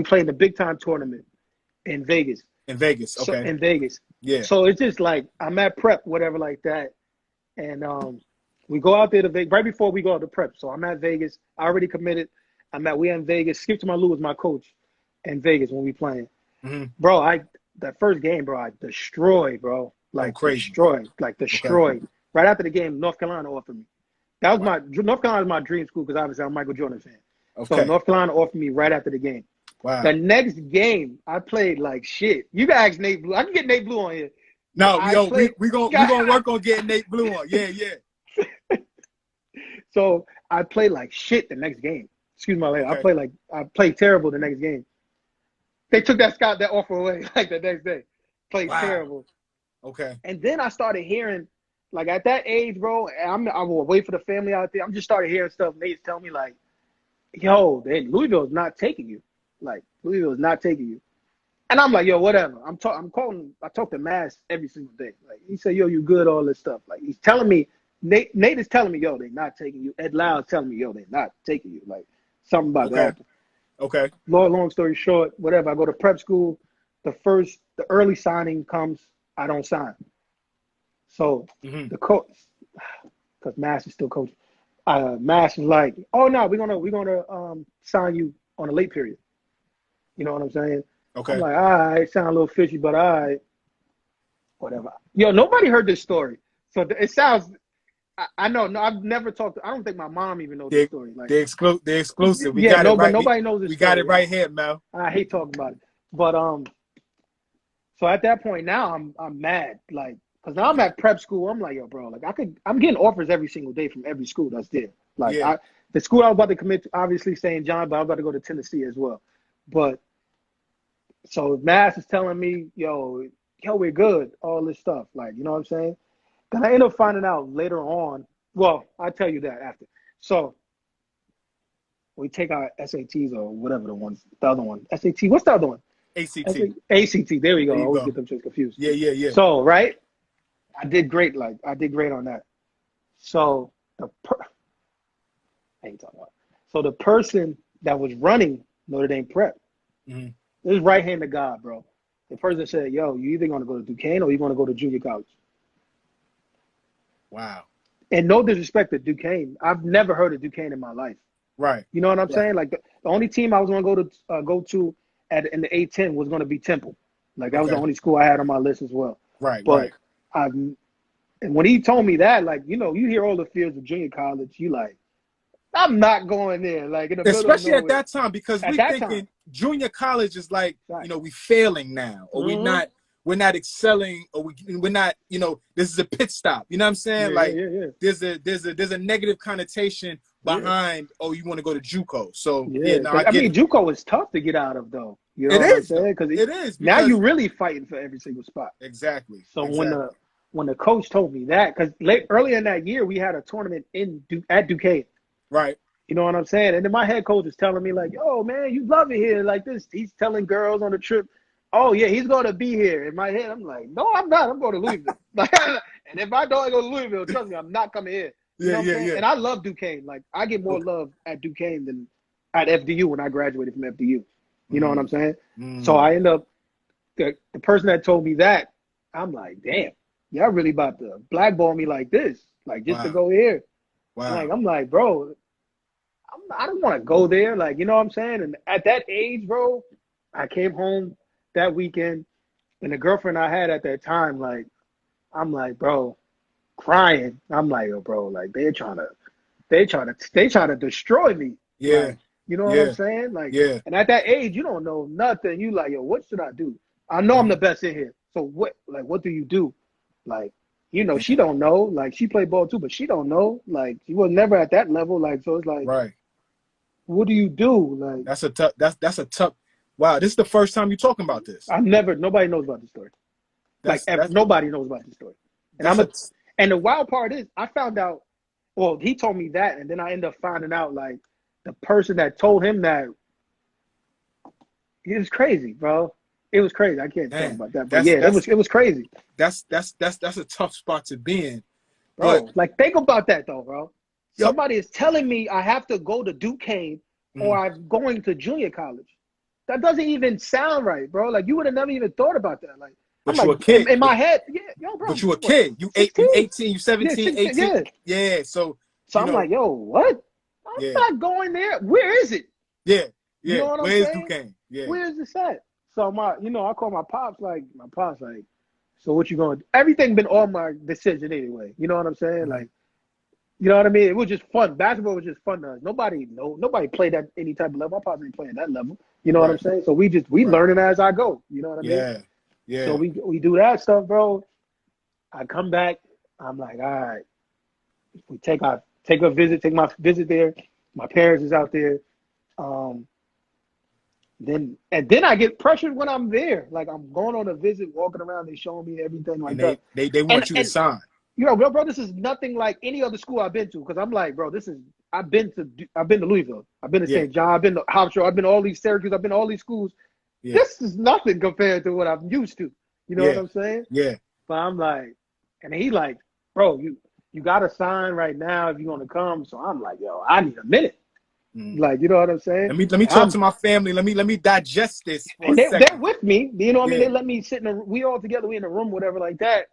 play in the big time tournament in Vegas. Okay. So, in Vegas. Yeah. So it's just like, I'm at prep, whatever like that. And we go out there to Vegas right before we go out to prep. So I'm at Vegas. I already committed. We in Vegas. Skip to my Lou was my coach in Vegas when we playing. Mm-hmm. Bro, that first game, bro, I destroyed, bro. Like, destroyed. Okay. Right after the game, North Carolina offered me. North Carolina was my dream school because obviously I'm a Michael Jordan fan. Okay. So North Carolina offered me right after the game. Wow. The next game, I played like shit. You can ask Nate Blue. I can get Nate Blue on here. No, we're gonna work on getting Nate Blue on. Yeah. So I played like shit the next game. Excuse my language. Okay. I played terrible the next game. They took that offer away like the next day. Played terrible. Okay. And then I started hearing, like at that age, bro, I will wait for the family out there. I'm just started hearing stuff. Nate's telling me like, yo, Louisville's not taking you. Like, Louisville's not taking you. And I'm like, yo, whatever. I talk to Mass every single day. Like, he said, yo, you good, all this stuff. Like, he's telling me, Nate is telling me, yo, they're not taking you. Ed Lyle's telling me, yo, they're not taking you. Like, something about that. Okay. Long story short, whatever. I go to prep school. The early signing comes, I don't sign. So the coach, because Mass is still coaching, Mass is like, oh no, we're gonna sign you on a late period. You know what I'm saying? Okay. I'm like, all right, sound a little fishy, but all right, whatever. Yo, nobody heard this story, so it sounds. I know. No, I've never talked. I don't think my mom even knows this story. Like they're exclusive. We got it right. But nobody knows this. We story. got it right here, Mel. I hate talking about it, but so at that point now I'm mad, like, because now I'm at prep school. I'm like, yo, bro, like I'm getting offers every single day from every school that's there. Like the school I was about to commit to, obviously St. John, but I was about to go to Tennessee as well. But so Mass is telling me, yo, we're good, all this stuff, like, you know what I'm saying? Then I end up finding out later on. Well, I'll tell you that after. So we take our SATs or whatever the other one. SAT, what's the other one? ACT. ACT, there we go. I always go. get them just confused. Yeah. So, right, I did great. Like, I did great on that. So, I ain't talking about. So, the person that was running Notre Dame Prep, this is right hand to God, bro. The person said, yo, you either going to go to Duquesne or you're going to go to junior college. Wow. And no disrespect to Duquesne. I've never heard of Duquesne in my life. Right. You know what I'm saying? Like, the only team I was going to go to in the A-10 was going to be Temple. Like, that was the only school I had on my list as well. Right, but and when he told me that, like, you know, you hear all the fears of junior college, you like, I'm not going there. Like, in the especially middle of at that time, because we're thinking junior college is like, you know, we failing now, or we're not excelling, or we're not, you know, this is a pit stop. You know what I'm saying? There's a negative connotation behind, oh, you want to go to JUCO. So I mean, JUCO is tough to get out of, though. You know what I'm saying? Because it is. Now you're really fighting for every single spot. Exactly. So when the coach told me that, because earlier in that year we had a tournament at Duquesne. Right. You know what I'm saying? And then my head coach is telling me like, "Oh man, you love it here." Like this, he's telling girls on the trip, "Oh yeah, he's going to be here." In my head, I'm like, "No, I'm not. I'm going to Louisville." And if I don't go to Louisville, trust me, I'm not coming here. You know what I'm saying? And I love Duquesne. Like, I get more love at Duquesne than at FDU when I graduated from FDU. You know what I'm saying? So I end up, the person that told me that, I'm like, damn, y'all really about to blackball me like this, like just to go here. Wow. Like, I'm like, bro, I don't want to go there. Like, you know what I'm saying? And at that age, bro, I came home that weekend, and the girlfriend I had at that time, like, I'm like, bro, crying. I'm like, yo, bro, like they trying to destroy me. Yeah. Like, you know what I'm saying? Like, and at that age, you don't know nothing. You like, yo, what should I do? I know I'm the best in here. So what do you do? Like, you know, she don't know. Like, she played ball too, but she don't know. Like, she was never at that level. Like, so it's like, what do you do? Like, that's a tough. Wow, this is the first time you're talking about this. Nobody knows about this story. Nobody knows about this story. And the wild part is, I found out. Well, he told me that, and then I ended up finding out like the person that told him that. It was crazy, bro. It was crazy. I can't talk about that, but it was crazy. That's a tough spot to be in, bro. But, like, think about that though, bro. Somebody is telling me I have to go to Duquesne or I'm going to junior college. That doesn't even sound right, bro. Like, you would have never even thought about that. Like, but I'm you like, a kid. In my head, yo, bro. But you a kid. You 18, you 17, 18. Yeah. So I'm like, yo, what? I'm not going there. Where is it? Yeah. You know what Where's I'm saying? Duquesne? Yeah. Where is this at? So I call my pops like, so what you going to do? Everything been on my decision anyway. You know what I'm saying? Like, you know what I mean? It was just fun. Basketball was just fun to us. Nobody played at any type of level. My pops didn't play at that level. You know what I'm saying? So we learning as I go. You know what I mean? Yeah. So we do that stuff, bro. I come back. I'm like, all right. We take my visit there. My parents is out there. Then I get pressured when I'm there. Like I'm going on a visit, walking around, they showing me everything like And that. they want you to sign. You know, bro, this is nothing like any other school I've been to. Because I'm like, bro, I've been to Louisville, I've been to St. John, I've been to Hofstra, I've been to all these Syracuse, I've been to all these schools. Yeah. This is nothing compared to what I'm used to. You know what I'm saying? Yeah. But I'm like, and he like, bro, you got to sign right now if you're gonna come. So I'm like, yo, I need a minute. Like, you know what I'm saying? Let me talk to my family. Let me digest this. And they're with me. You know what I mean? They let me sit we all together, we in a room, whatever like that.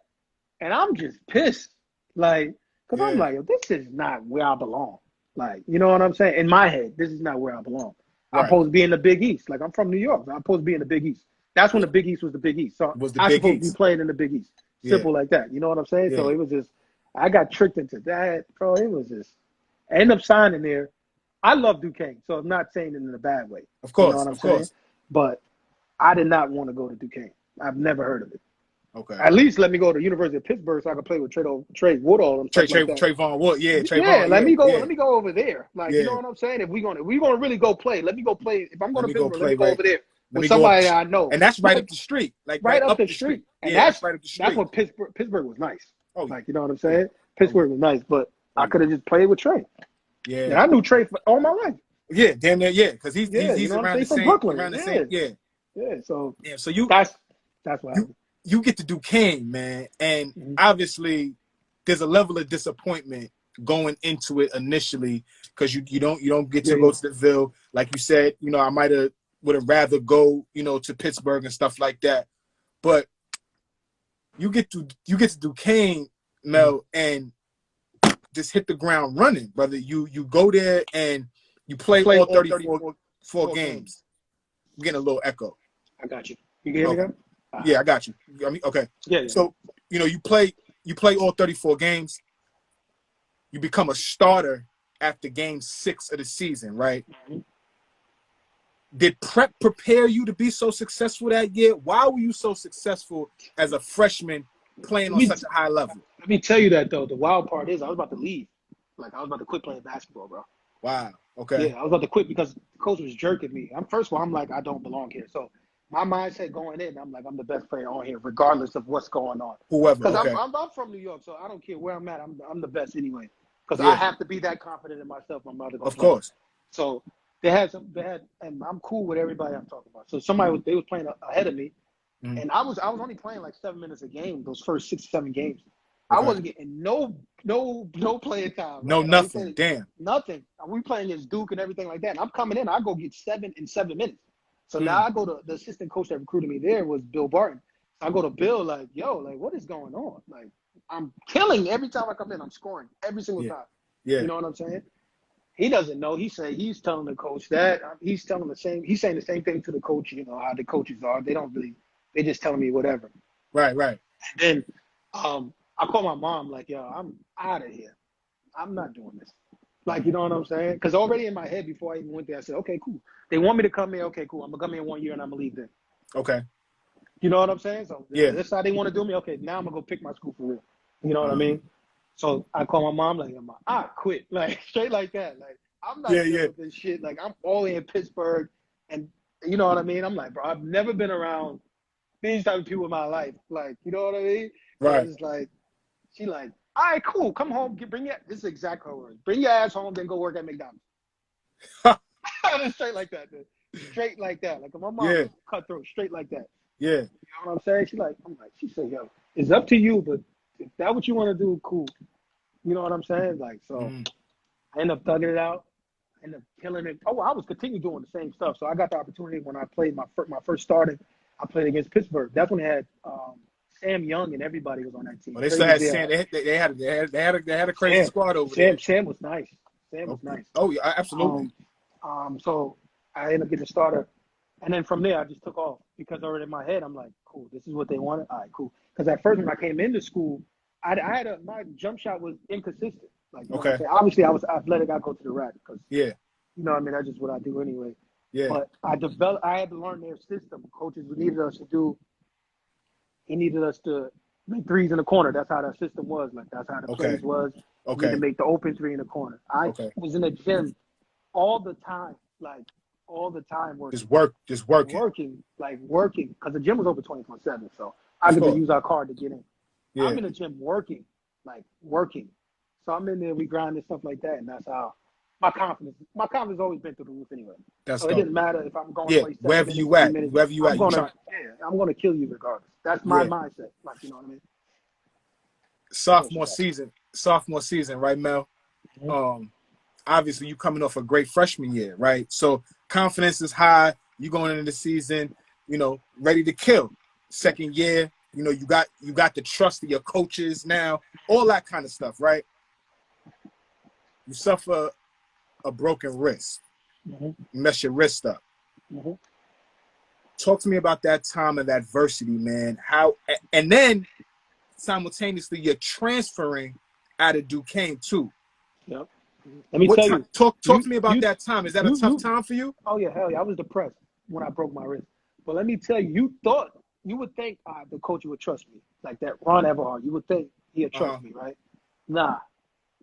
And I'm just pissed. Like, because I'm like, this is not where I belong. Like, you know what I'm saying? In my head, this is not where I belong. I'm supposed to be in the Big East. Like, I'm from New York. So I'm supposed to be in the Big East. That's when the Big East was the Big East. So I'm supposed to be playing in the Big East. Simple like that. You know what I'm saying? So it was just, I got tricked into that, bro. It was just, I ended up signing there. I love Duquesne, so I'm not saying it in a bad way. Of course, you know what I'm saying? But I did not want to go to Duquesne. I've never heard of it. Okay. At least let me go to University of Pittsburgh so I can play with Trey Woodall and stuff like that. Trayvon Wood, Let me go over there. Like, you know what I'm saying? If we're gonna really go play, let me go play. If I'm going to Pittsburgh, let me go over there with somebody I know. And that's right up the street. Like right up the street. And that's right up the street. That's when Pittsburgh was nice. Oh, like, you know what I'm saying? Pittsburgh was nice, but I could have just played with Trey. Yeah. And I knew Trey for all my life. Yeah, damn near, because he's you know around the from same, Brooklyn. around the same, So you that's what happened. You get to Duquesne, man, and obviously there's a level of disappointment going into it initially because you don't get to go to the Ville. Like you said, you know, I would have rather go, you know, to Pittsburgh and stuff like that. But you get to Duquesne, Mel, and just hit the ground running, brother. You go there and you play all 34 games. I'm getting a little echo. I got you. You can hear me now? Yeah, I got you. You got me? Okay. Yeah. So, you know, you play all 34 games. You become a starter after game 6 of the season, right? Mm-hmm. Did prep prepare you to be so successful that year? Why were you so successful as a freshman playing on such a high level? Let me tell you that, though. The wild part is I was about to leave. Like, I was about to quit playing basketball, bro. Wow. Okay. Yeah, I was about to quit because the coach was jerking me. First of all, I'm like, I don't belong here. So my mindset going in, I'm like, I'm the best player on here, regardless of what's going on. Whoever. Because okay. I'm from New York, so I don't care where I'm at. I'm the best anyway. Because I have to be that confident in myself. I'm about to go. Of course. So they had, and I'm cool with everybody I'm talking about. So they was playing ahead of me, and I was only playing like 7 minutes a game. Those first 6 or 7 games, I wasn't getting no playing time. No, right? nothing. Damn. Nothing. We playing against Duke and everything like that. And I'm coming in. I go get 7 in 7 minutes. So now I go to the assistant coach that recruited me there was Bill Barton. So I go to Bill like, yo, like what is going on? Like I'm killing every time I come in. I'm scoring every single time. Yeah. You know what I'm saying? He doesn't know. He's telling the coach that. He's saying the same thing to the coach, you know, how the coaches are. They just telling me whatever. Right. And then I call my mom like, yo, I'm out of here. I'm not doing this. Like, you know what I'm saying? Because already in my head before I even went there, I said, okay, cool. They want me to come here. Okay, cool. I'm going to come here 1 year and I'm going to leave then. Okay. You know what I'm saying? So that's how they want to do me. Okay, now I'm going to go pick my school for real. You know what I mean? So I call my mom like, I quit. Like, straight like that. Like, I'm not doing this shit. Like, I'm all in Pittsburgh. And you know what I mean? I'm like, bro, I've never been around these type of people in my life. Like, you know what I mean? Right. So it's like, she like, all right, cool. Come home. This is exactly how it works. Bring your ass home, then go work at McDonald's. Straight like that, dude. Straight like that. Like my mom was cutthroat, straight like that. Yeah. You know what I'm saying? She said, yo, it's up to you, but if that's what you want to do, cool. You know what I'm saying? Like, so I end up thugging it out. I end up killing it. Oh, I was continuing doing the same stuff. So I got the opportunity when I played my first starting. I played against Pittsburgh. That's when they had Sam Young and everybody was on that team. Well, they still had Sam. They had a crazy squad over there. Sam was nice. Sam was nice. Oh yeah, absolutely. So I ended up getting a starter, and then from there I just took off because already in my head I'm like, cool, this is what they wanted. All right, cool. Because at first when I came into school, my jump shot was inconsistent. Like, okay. Obviously I was athletic. I go to the rack because you know what I mean. That's just what I do anyway. Yeah. But I had to learn their system. Coaches needed us to do. He needed us to make threes in the corner. That's how that system was. Like, that's how the plays was. Okay. To make the open three in the corner. I was in the gym all the time, like all the time working. Just working. Working, because the gym was open 24/7, so I could just use our card to get in. Yeah. I'm in the gym working. So I'm in there, we grind and stuff like that, and that's how my confidence always been through the roof anyway. So it didn't matter if I'm going to play wherever you at, I'm gonna kill you regardless. That's my mindset. Like, you know what I mean? Sophomore season, right, Mel? Mm-hmm. Obviously you coming off a great freshman year, right? So confidence is high. You going into the season, ready to kill. Second year, you got the trust of your coaches now, all that kind of stuff, right? You suffer a broken wrist. Mm-hmm. You mess your wrist up. Mm-hmm. Talk to me about that time of adversity, man. And then simultaneously you're transferring out of Duquesne too. Yep. Let me tell you. Talk to me about that time. Is that a tough time for you? Oh yeah, hell yeah. I was depressed when I broke my wrist. But let me tell you, you would think the coach would trust me. Like that Ron Everhart, you would think he'd trust me, right? Nah.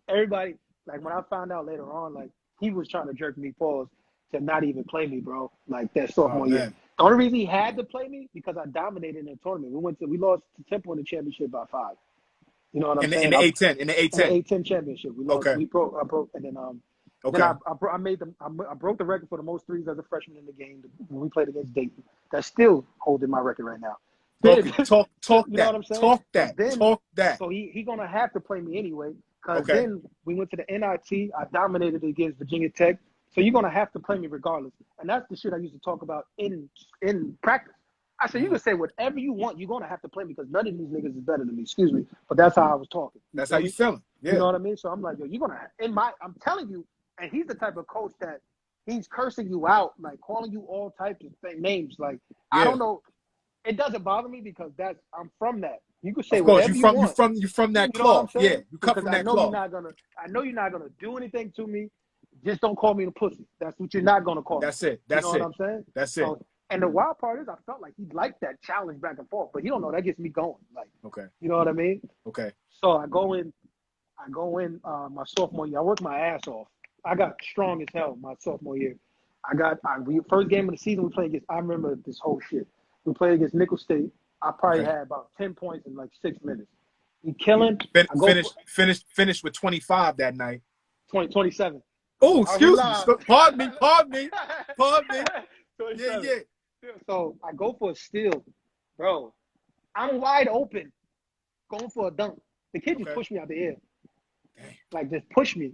Everybody, like when I found out later on, like he was trying to jerk me pause to not even play me, bro. Like that sophomore year. The only reason he had to play me because I dominated in the tournament. We lost to Temple in the championship by 5. You know what I'm saying? In the A-10. In the A-10 championship. We lost. Okay. I broke, and then then I broke the record for the most threes as a freshman in the game when we played against Dayton. That's still holding my record right now. Talk you know what I'm saying? Talk that. So he gonna have to play me anyway. Because then we went to the NIT. I dominated against Virginia Tech. So you're gonna have to play me regardless. And that's the shit I used to talk about in practice. I said, you can say whatever you want. You're gonna have to play me because none of these niggas is better than me. Excuse me, but that's how I was talking. That's how you feeling. Yeah. You know what I mean? So I'm like, yo, you're gonna. I'm telling you, and he's the type of coach that he's cursing you out, like calling you all types of names. Like I don't know. It doesn't bother me because I'm from that. You could say whatever you want. You're from that cloth. Yeah, you come from that cloth. I know you're not gonna do anything to me. Just don't call me a pussy. That's what you're not gonna call me. That's it. You know what I'm saying? That's it. And the wild part is, I felt like he liked that challenge back and forth, but he don't know that gets me going. Like, okay, you know what I mean? Okay. So I go in my sophomore year. I worked my ass off. I got strong as hell my sophomore year. First game of the season we played against. I remember this whole shit. We played against Nickel State. I probably had about 10 points in like 6 minutes. We killing. Finished with 25 that night. 27. Oh, excuse me. Pardon me. Yeah. So I go for a steal, bro. I'm wide open, going for a dunk. The kid just pushed me out the air, like just push me,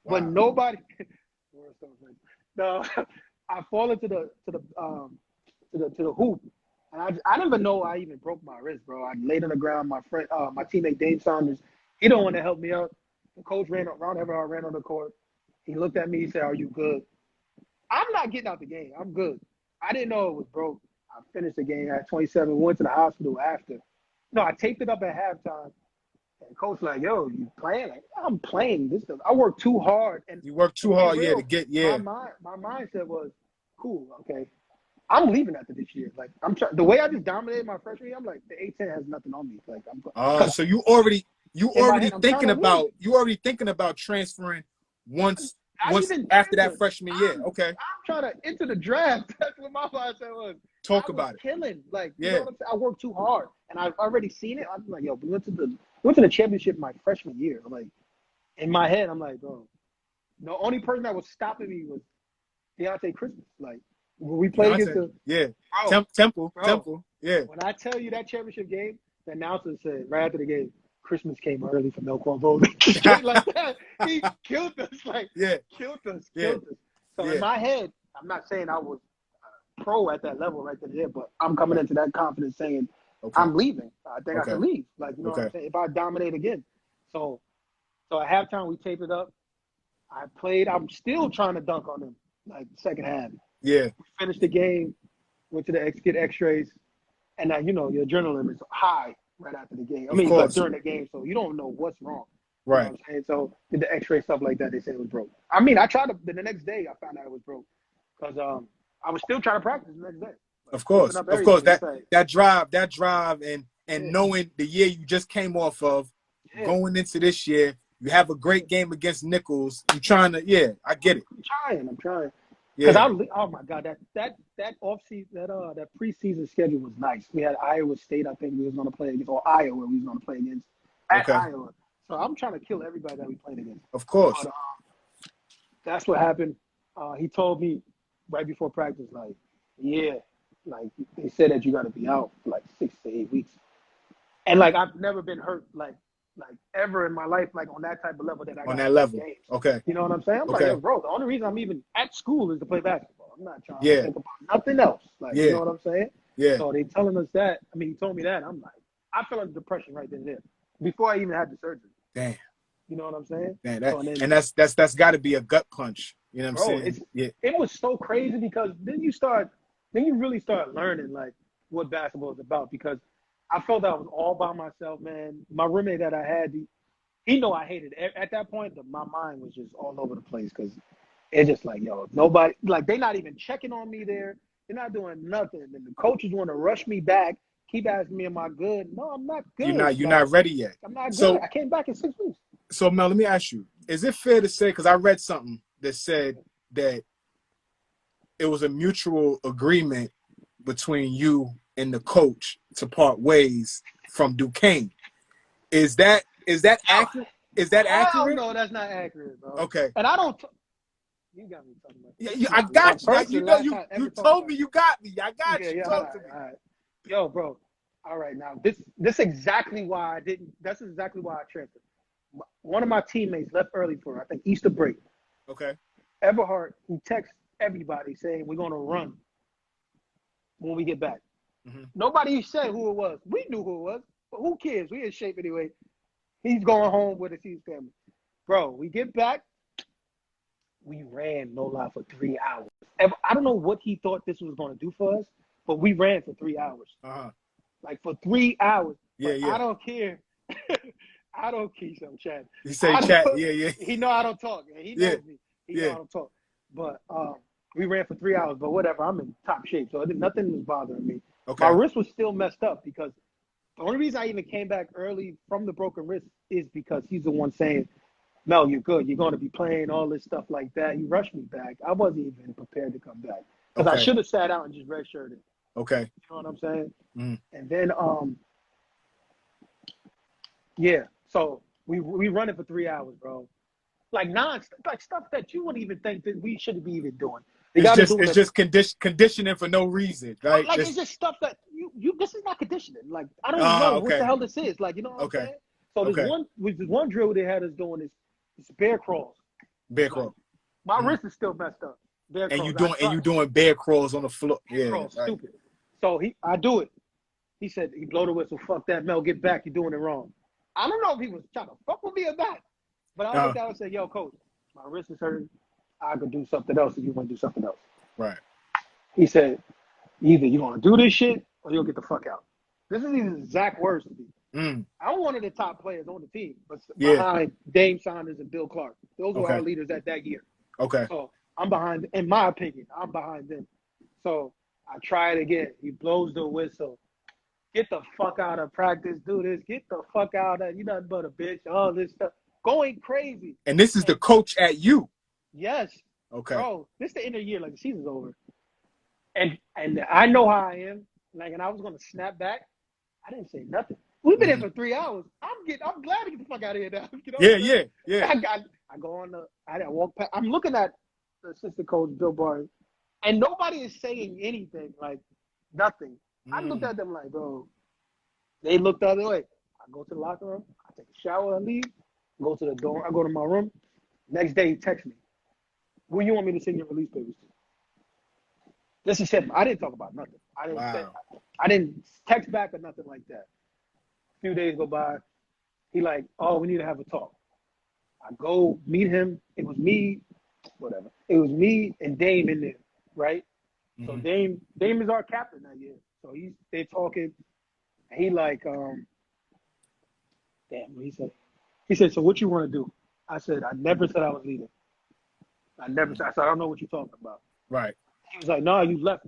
but nobody. No, I fall into the hoop, and I didn't even know I even broke my wrist, bro. I laid on the ground. My friend, my teammate Dave Saunders, he don't want to help me up. The coach ran on the court. He looked at me. He said, "Are you good?" I'm not getting out the game. I'm good. I didn't know it was broke. I finished the game at 27. Went to the hospital after. No, I taped it up at halftime. And coach like, yo, you playing? Like, I'm playing. I worked too hard. And you worked too hard, to get. My mindset was, cool, okay. I'm leaving after this year. Like the way I just dominated my freshman year, I'm like, the A-10 has nothing on me. Like so you already thinking about transferring once after that freshman year. Okay. I'm trying to enter the draft. That's what my mindset was. Talk about it. Killing. Like, you know what I'm saying? I worked too hard. And I've already seen it. I'm like, yo, we went to the championship my freshman year. I'm like, in my head, I'm like, bro, the only person that was stopping me was Deontay Christmas. Like, when we played against Temple. Yeah. When I tell you that championship game, the announcer said right after the game, Christmas came early for Melquan Bolding. Like that. He killed us. Killed us. So in my head, I'm not saying I was pro at that level right there, but I'm coming into that confidence saying, I'm leaving. I think I can leave. Like, you know what I'm saying? If I dominate again. So at halftime, we taped it up. I played. I'm still trying to dunk on them, like, second half. Yeah. We finished the game, went to get x-rays, and now, your adrenaline is high right after the game. I mean, like during the game, so you don't know what's wrong. Right. You know what I'm saying? So did the x-ray stuff like that, they said it was broke. I mean, I tried to, the next day I found out it was broke because I was still trying to practice the next day. Like, of course. That drive and knowing the year you just came off of, going into this year, you have a great game against Nichols. You're trying to, I get it. I'm trying. Because oh my God, that off season, that preseason schedule was nice. We had Iowa State, I think we was going to play against, or Iowa we was going to play against at Iowa. So I'm trying to kill everybody that we played against. Of course. But, that's what happened. He told me right before practice, like, yeah, like they said that you got to be out for like 6 to 8 weeks. And like I've never been hurt like ever in my life, like on that type of level that I got on that level. games. Okay. You know what I'm saying? I'm like, yo, bro, the only reason I'm even at school is to play basketball. I'm not trying to think about nothing else. Like, you know what I'm saying? Yeah. So they telling us that. I mean, he told me that. I'm like, I felt like depression right then and there before I even had the surgery. Damn. You know what I'm saying? Damn, and that's got to be a gut punch. You know what I'm saying? It was so crazy because then you really start learning like what basketball is about, because I felt I was all by myself, man. My roommate that I had, he know I hated it. At that point, my mind was just all over the place because it's just like, yo, nobody, like they not even checking on me there. They're not doing nothing. And the coaches want to rush me back, keep asking me, am I good? No, I'm not good. You're not ready yet. I'm not good. I came back in 6 weeks. So, Mel, let me ask you, is it fair to say, because I read something that said that it was a mutual agreement between you and the coach to part ways from Duquesne. Is that accurate? Is that accurate? No, that's not accurate, bro. Okay. And I don't. You got me talking about. Yeah, I got you. Like, you know, you told me you got me. I got you. Talk to me. All right. Yo, bro. All right, now this exactly why I didn't. That's exactly why I transferred. One of my teammates left early for, I think, Easter break. Okay. Everhart, who texts everybody saying we're gonna run when we get back. Mm-hmm. Nobody said who it was. We knew who it was, but who cares? We in shape anyway. He's going home with his family. Bro, we get back. We ran, no lie, for 3 hours. I don't know what he thought this was going to do for us, but we ran for 3 hours. Uh-huh. Like for 3 hours. Yeah, yeah. I don't care. I don't care, some chat. You say chat, yeah. He know I don't talk. And he knows me. He know I don't talk. But we ran for 3 hours, but whatever. I'm in top shape, so nothing was bothering me. Okay. My wrist was still messed up because the only reason I even came back early from the broken wrist is because he's the one saying, Mel, you're good. You're going to be playing all this stuff like that. He rushed me back. I wasn't even prepared to come back because I should have sat out and just redshirted. Okay. You know what I'm saying? Mm. And then, so we run it for 3 hours, bro. Like stuff that you wouldn't even think that we shouldn't be even doing. It's just conditioning for no reason, right? Like it's just stuff that you. This is not conditioning. Like I don't even know what the hell this is. Like, you know what I'm saying? So there's one drill they had us doing is bear crawls. Bear crawl. My wrist is still messed up. Bear and crawls. you doing bear crawls on the floor. Bear crawls, right. Stupid. So I do it. He said he blow the whistle. Fuck that, Mel. Get back. You're doing it wrong. I don't know if he was trying to fuck with me or not. But I looked at him and said, yo, coach, my wrist is hurting. I could do something else if you want to do something else. Right. He said, either you want to do this shit or you'll get the fuck out. This is his exact words to me. Mm. I'm one of the top players on the team, but behind Dame Saunders and Bill Clark. Those were our leaders at that year. Okay. So I'm behind, in my opinion, I'm behind them. So I try it again. He blows the whistle. Get the fuck out of practice. Do this. Get the fuck out of, you nothing but a bitch. All this stuff. Going crazy. And this is the coach at you. Yes. Okay. Bro, this is the end of the year, like the season's over. And I know how I am. Like, and I was gonna snap back. I didn't say nothing. We've been here for 3 hours. I'm glad to get the fuck out of here now. You know yeah. I go on I walk past. I'm looking at the assistant coach, Bill Barr, and nobody is saying anything, like nothing. I looked at them like, bro, they looked the other way. I go to the locker room, I take a shower, I leave, go to the door, I go to my room. Next day, he texts me. Who you want me to send your release papers to? This is him. I didn't talk about nothing. I didn't text back or nothing like that. A few days go by. He like, oh, we need to have a talk. I go meet him. It was me, whatever. It was me and Dame in there, right? Mm-hmm. So Dame is our captain that year. So they're talking. And he like, damn, what he said? He said, so what you want to do? I said, I never said I was leaving. I said, I don't know what you're talking about. Right. He was like, no, you left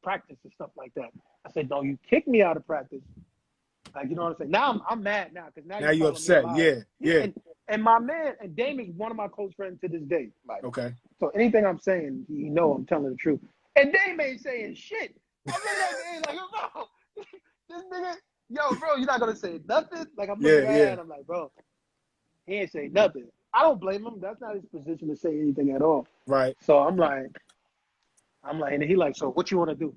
practice and stuff like that. I said, no, you kicked me out of practice. Like, you know what I'm saying? Now I'm mad now because now you're upset. Yeah. And my man, and Dame is one of my close friends to this day. Like, Okay. so anything I'm saying, you know I'm telling the truth. And Dame ain't saying shit. I'm looking at Dame like, bro, this nigga, yo, bro, you're not gonna say nothing? Like, I'm looking at him, I'm like, bro, he ain't say nothing. I don't blame him. That's not his position to say anything at all. Right. So I'm like, and he like, so what you want to do?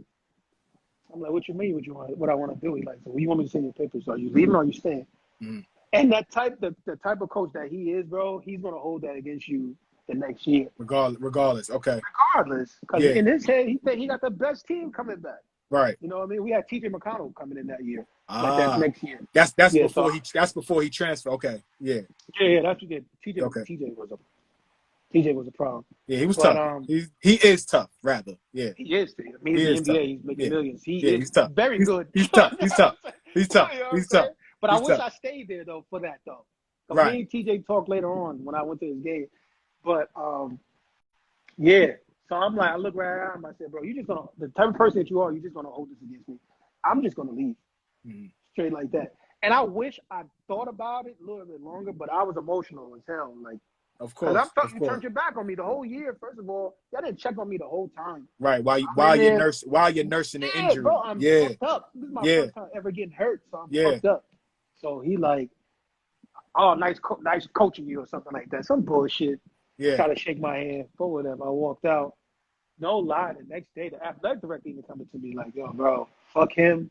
I'm like, what you mean? What I want to do? He like, so what you want me to send your papers? Are you leaving or are you staying? Mm. And that the type of coach that he is, bro, he's gonna hold that against you the next year. Regardless. Okay. Regardless, because in his head, he think he got the best team coming back. Right. You know what I mean? We had T.J. McConnell coming in that year. That's next year. That's before he transferred. Okay. Yeah. Yeah, that's what did. TJ was a problem. Yeah, he was tough. He is tough, rather. Yeah. He is. I mean, he's in the NBA. He's making millions. He's tough. Very good. He's tough. He's tough. He's tough. He's tough. But I wish I stayed there though for that though. Right. Me and TJ talked later on when I went to his game. But yeah. So I'm like, I look right at him. I said, bro, the type of person that you are, you're just gonna hold this against me. I'm just gonna leave. Straight like that. And I wish I thought about it a little bit longer, but I was emotional as hell. Like, of course. Because I felt you turned your back on me the whole year. First of all, y'all didn't check on me the whole time. Right. While you're nursing the injury. Bro, I'm fucked up. This is my first time ever getting hurt, so I'm fucked up. So he like, oh, nice coaching you or something like that. Some bullshit. Yeah. Try to shake my hand, but whatever. I walked out. No lie. The next day, the athletic director even coming to me like, yo, bro, fuck him.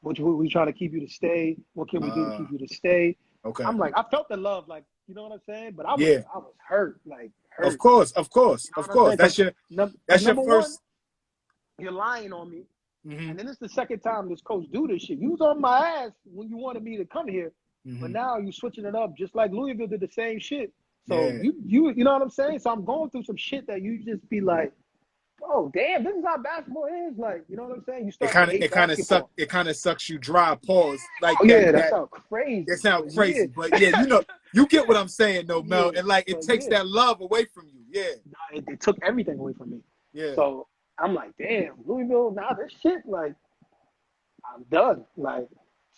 We trying to keep you to stay. What can we do to keep you to stay? Okay. I'm like, I felt the love, like, you know what I'm saying? But I was hurt, like hurt. Of course. You know that's your first. One, you're lying on me. And then it's the second time this coach do this shit. You was on my ass when you wanted me to come here, but now you switching it up just like Louisville did the same shit. So you know what I'm saying? So I'm going through some shit that you just be like, oh damn, this is how basketball is. Like, you know what I'm saying? You start it kind of sucks you dry. Pause. Like that sounds crazy. It sounds crazy, but you know, you get what I'm saying though, Mel. And like it takes that love away from you. Yeah. It took everything away from me. Yeah. So I'm like, damn, Louisville, now this shit, like, I'm done. Like,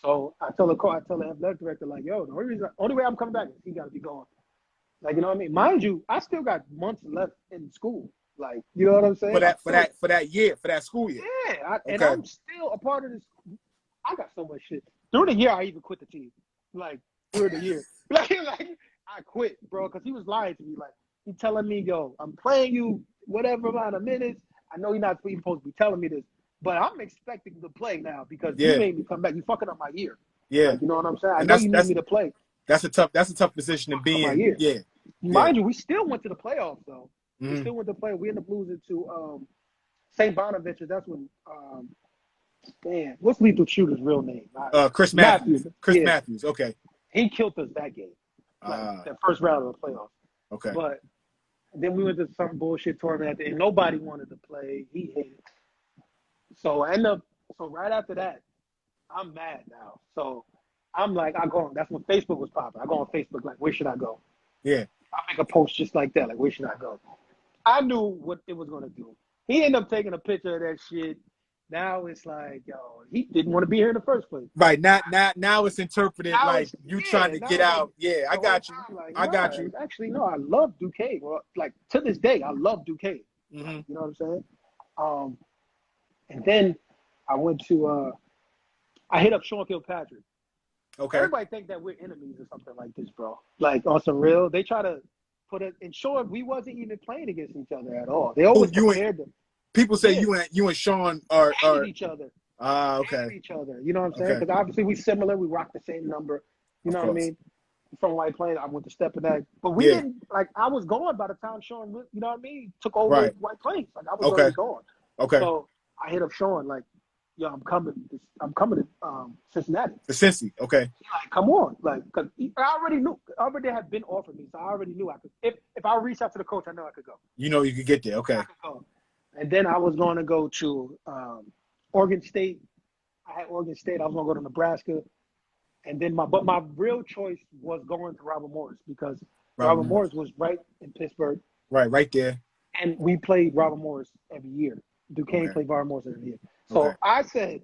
so I tell the athletic director, like, yo, the only way I'm coming back is he got to be gone. Like, you know what I mean? Mind you, I still got months left in school. Like, you know what I'm saying? For that school year. Yeah, and I'm still a part of this. I got so much shit. During the year, I even quit the team. Like, during the year. like I quit, bro, because he was lying to me. Like, he telling me, yo, I'm playing you whatever amount of minutes. I know you're not even supposed to be telling me this, but I'm expecting to play now because you made me come back. You fucking up my year. Yeah. Like, you know what I'm saying? I know you need me to play. That's a tough position to be in. Yeah. Mind you, we still went to the playoffs, though. We still went to play. We ended up losing to St. Bonaventure. That's when, what's Lethal Shooter's real name? Chris Matthews. Matthews. Okay. He killed us that game, that first round of the playoffs. Okay. But then we went to some bullshit tournament at the end. Nobody wanted to play. He hated. So right after that, I'm mad now. So I'm like, that's when Facebook was popping. I go on Facebook like, where should I go? Yeah. I make a post just like that, like, where should I go? I knew what it was going to do. He ended up taking a picture of that shit. Now it's like, yo, he didn't want to be here in the first place. Right. Now it's interpreted like you trying to get out. Yeah, I got you. Like, I got you. Actually, no, I love Duquesne. Well, like, to this day, I love Duquesne. You know what I'm saying? And then I went to, I hit up Sean Kilpatrick. Okay. Everybody think that we're enemies or something like this, bro. Like, on some real, they try to put it in Sean. We wasn't even playing against each other at all. They always compared them. People say you and Sean are each other. Okay. Hated each other. You know what I'm saying? Because obviously we similar. We rock the same number. You know what I mean? From White Plains, I went to Stepinac, but we didn't like. I was gone by the time Sean, you know what I mean, took over White Plains. Like, I was already gone. Okay. So I hit up Sean like, yo, I'm coming to Cincinnati. To Cincy, okay. Like, come on, like, because I already had been offered me, so I already knew I could. If I reached out to the coach, I know I could go. You know, you could get there, okay. I could go. And then I was going to go to Oregon State. I had Oregon State. I was going to go to Nebraska, and then my real choice was going to Robert Morris because Robert Morris was right in Pittsburgh. Right there. And we played Robert Morris every year. Duquesne played Robert Morris every year. So I said,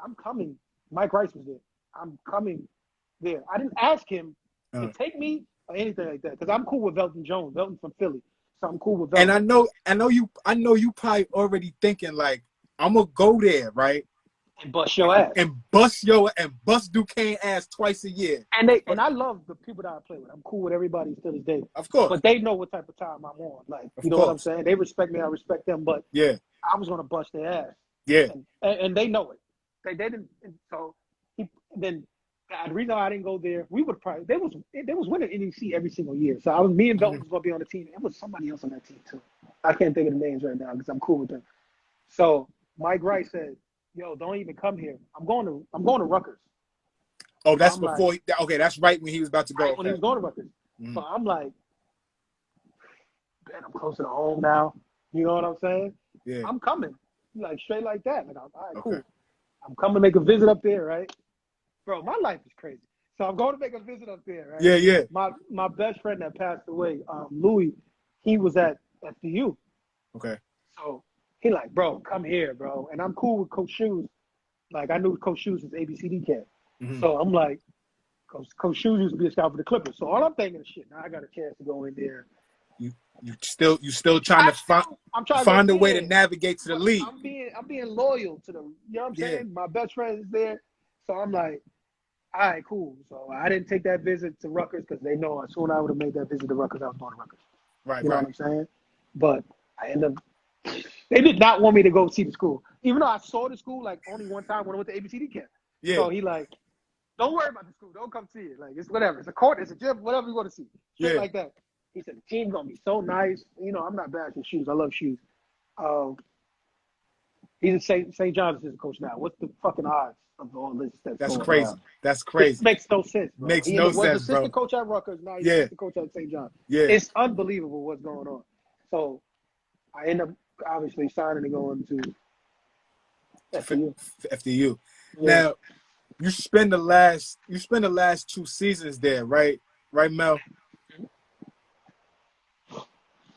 I'm coming. Mike Rice was there. I'm coming there. I didn't ask him to take me or anything like that. Because I'm cool with Velton Jones. Velton's from Philly, so I'm cool with Velton. And I know you probably already thinking like, I'm gonna go there, right? And bust your ass. And bust Duquesne ass twice a year. And I love the people that I play with. I'm cool with everybody to this day. Of course. But they know what type of time I'm on. Like, you know what I'm saying? They respect me, I respect them, but yeah, I was gonna bust their ass. Yeah. And they know it. They didn't. So then the reason I didn't go there, we would probably they was winning NEC every single year. So me and Velton was gonna be on the team. It was somebody else on that team too. I can't think of the names right now because I'm cool with them. So Mike Wright said, "Yo, don't even come here. I'm going to Rutgers." Oh, that's so before. Okay, that's right when he was about to go. Right when he was going to Rutgers. Mm-hmm. So I'm like, man, I'm closer to home now. You know what I'm saying? Yeah. I'm coming. Like straight like that. Like, all right, cool. I'm coming to make a visit up there, right? Bro, my life is crazy. So I'm going to make a visit up there, right? Yeah, yeah. My best friend that passed away, Louis, he was at FDU. Okay. So he like, bro, come here, bro. And I'm cool with Coach Shoes. Like, I knew Coach Shoes was ABCD cat. Mm-hmm. So I'm like, Coach Shoes used to be a scout for the Clippers. So all I'm thinking is, shit, now I got a chance to go in there. You still trying to find a way to navigate to the league. I'm being loyal to the, you know what I'm saying? My best friend is there. So I'm like, all right, cool. So I didn't take that visit to Rutgers because they know as soon as I would have made that visit to Rutgers, I was going to Rutgers. Right, you know what I'm saying? But I ended up, they did not want me to go see the school. Even though I saw the school like only one time when I went to ABCD camp. Yeah. So he like, don't worry about the school. Don't come see it. Like, it's whatever. It's a court, it's a gym, whatever you want to see. Shit like that. He said, the team's going to be so nice. You know, I'm not bad with shoes. I love shoes. He's a St. John's assistant coach now. What's the fucking odds of all this? That's crazy. On? That's crazy. It makes no sense, bro. Makes no sense, bro. He was assistant coach at Rutgers. Now he's assistant coach at St. John's. Yeah. It's unbelievable what's going on. So I end up obviously signing and going to FDU. Yeah. Now, you spend the last 2 seasons there, right? Right, Mel?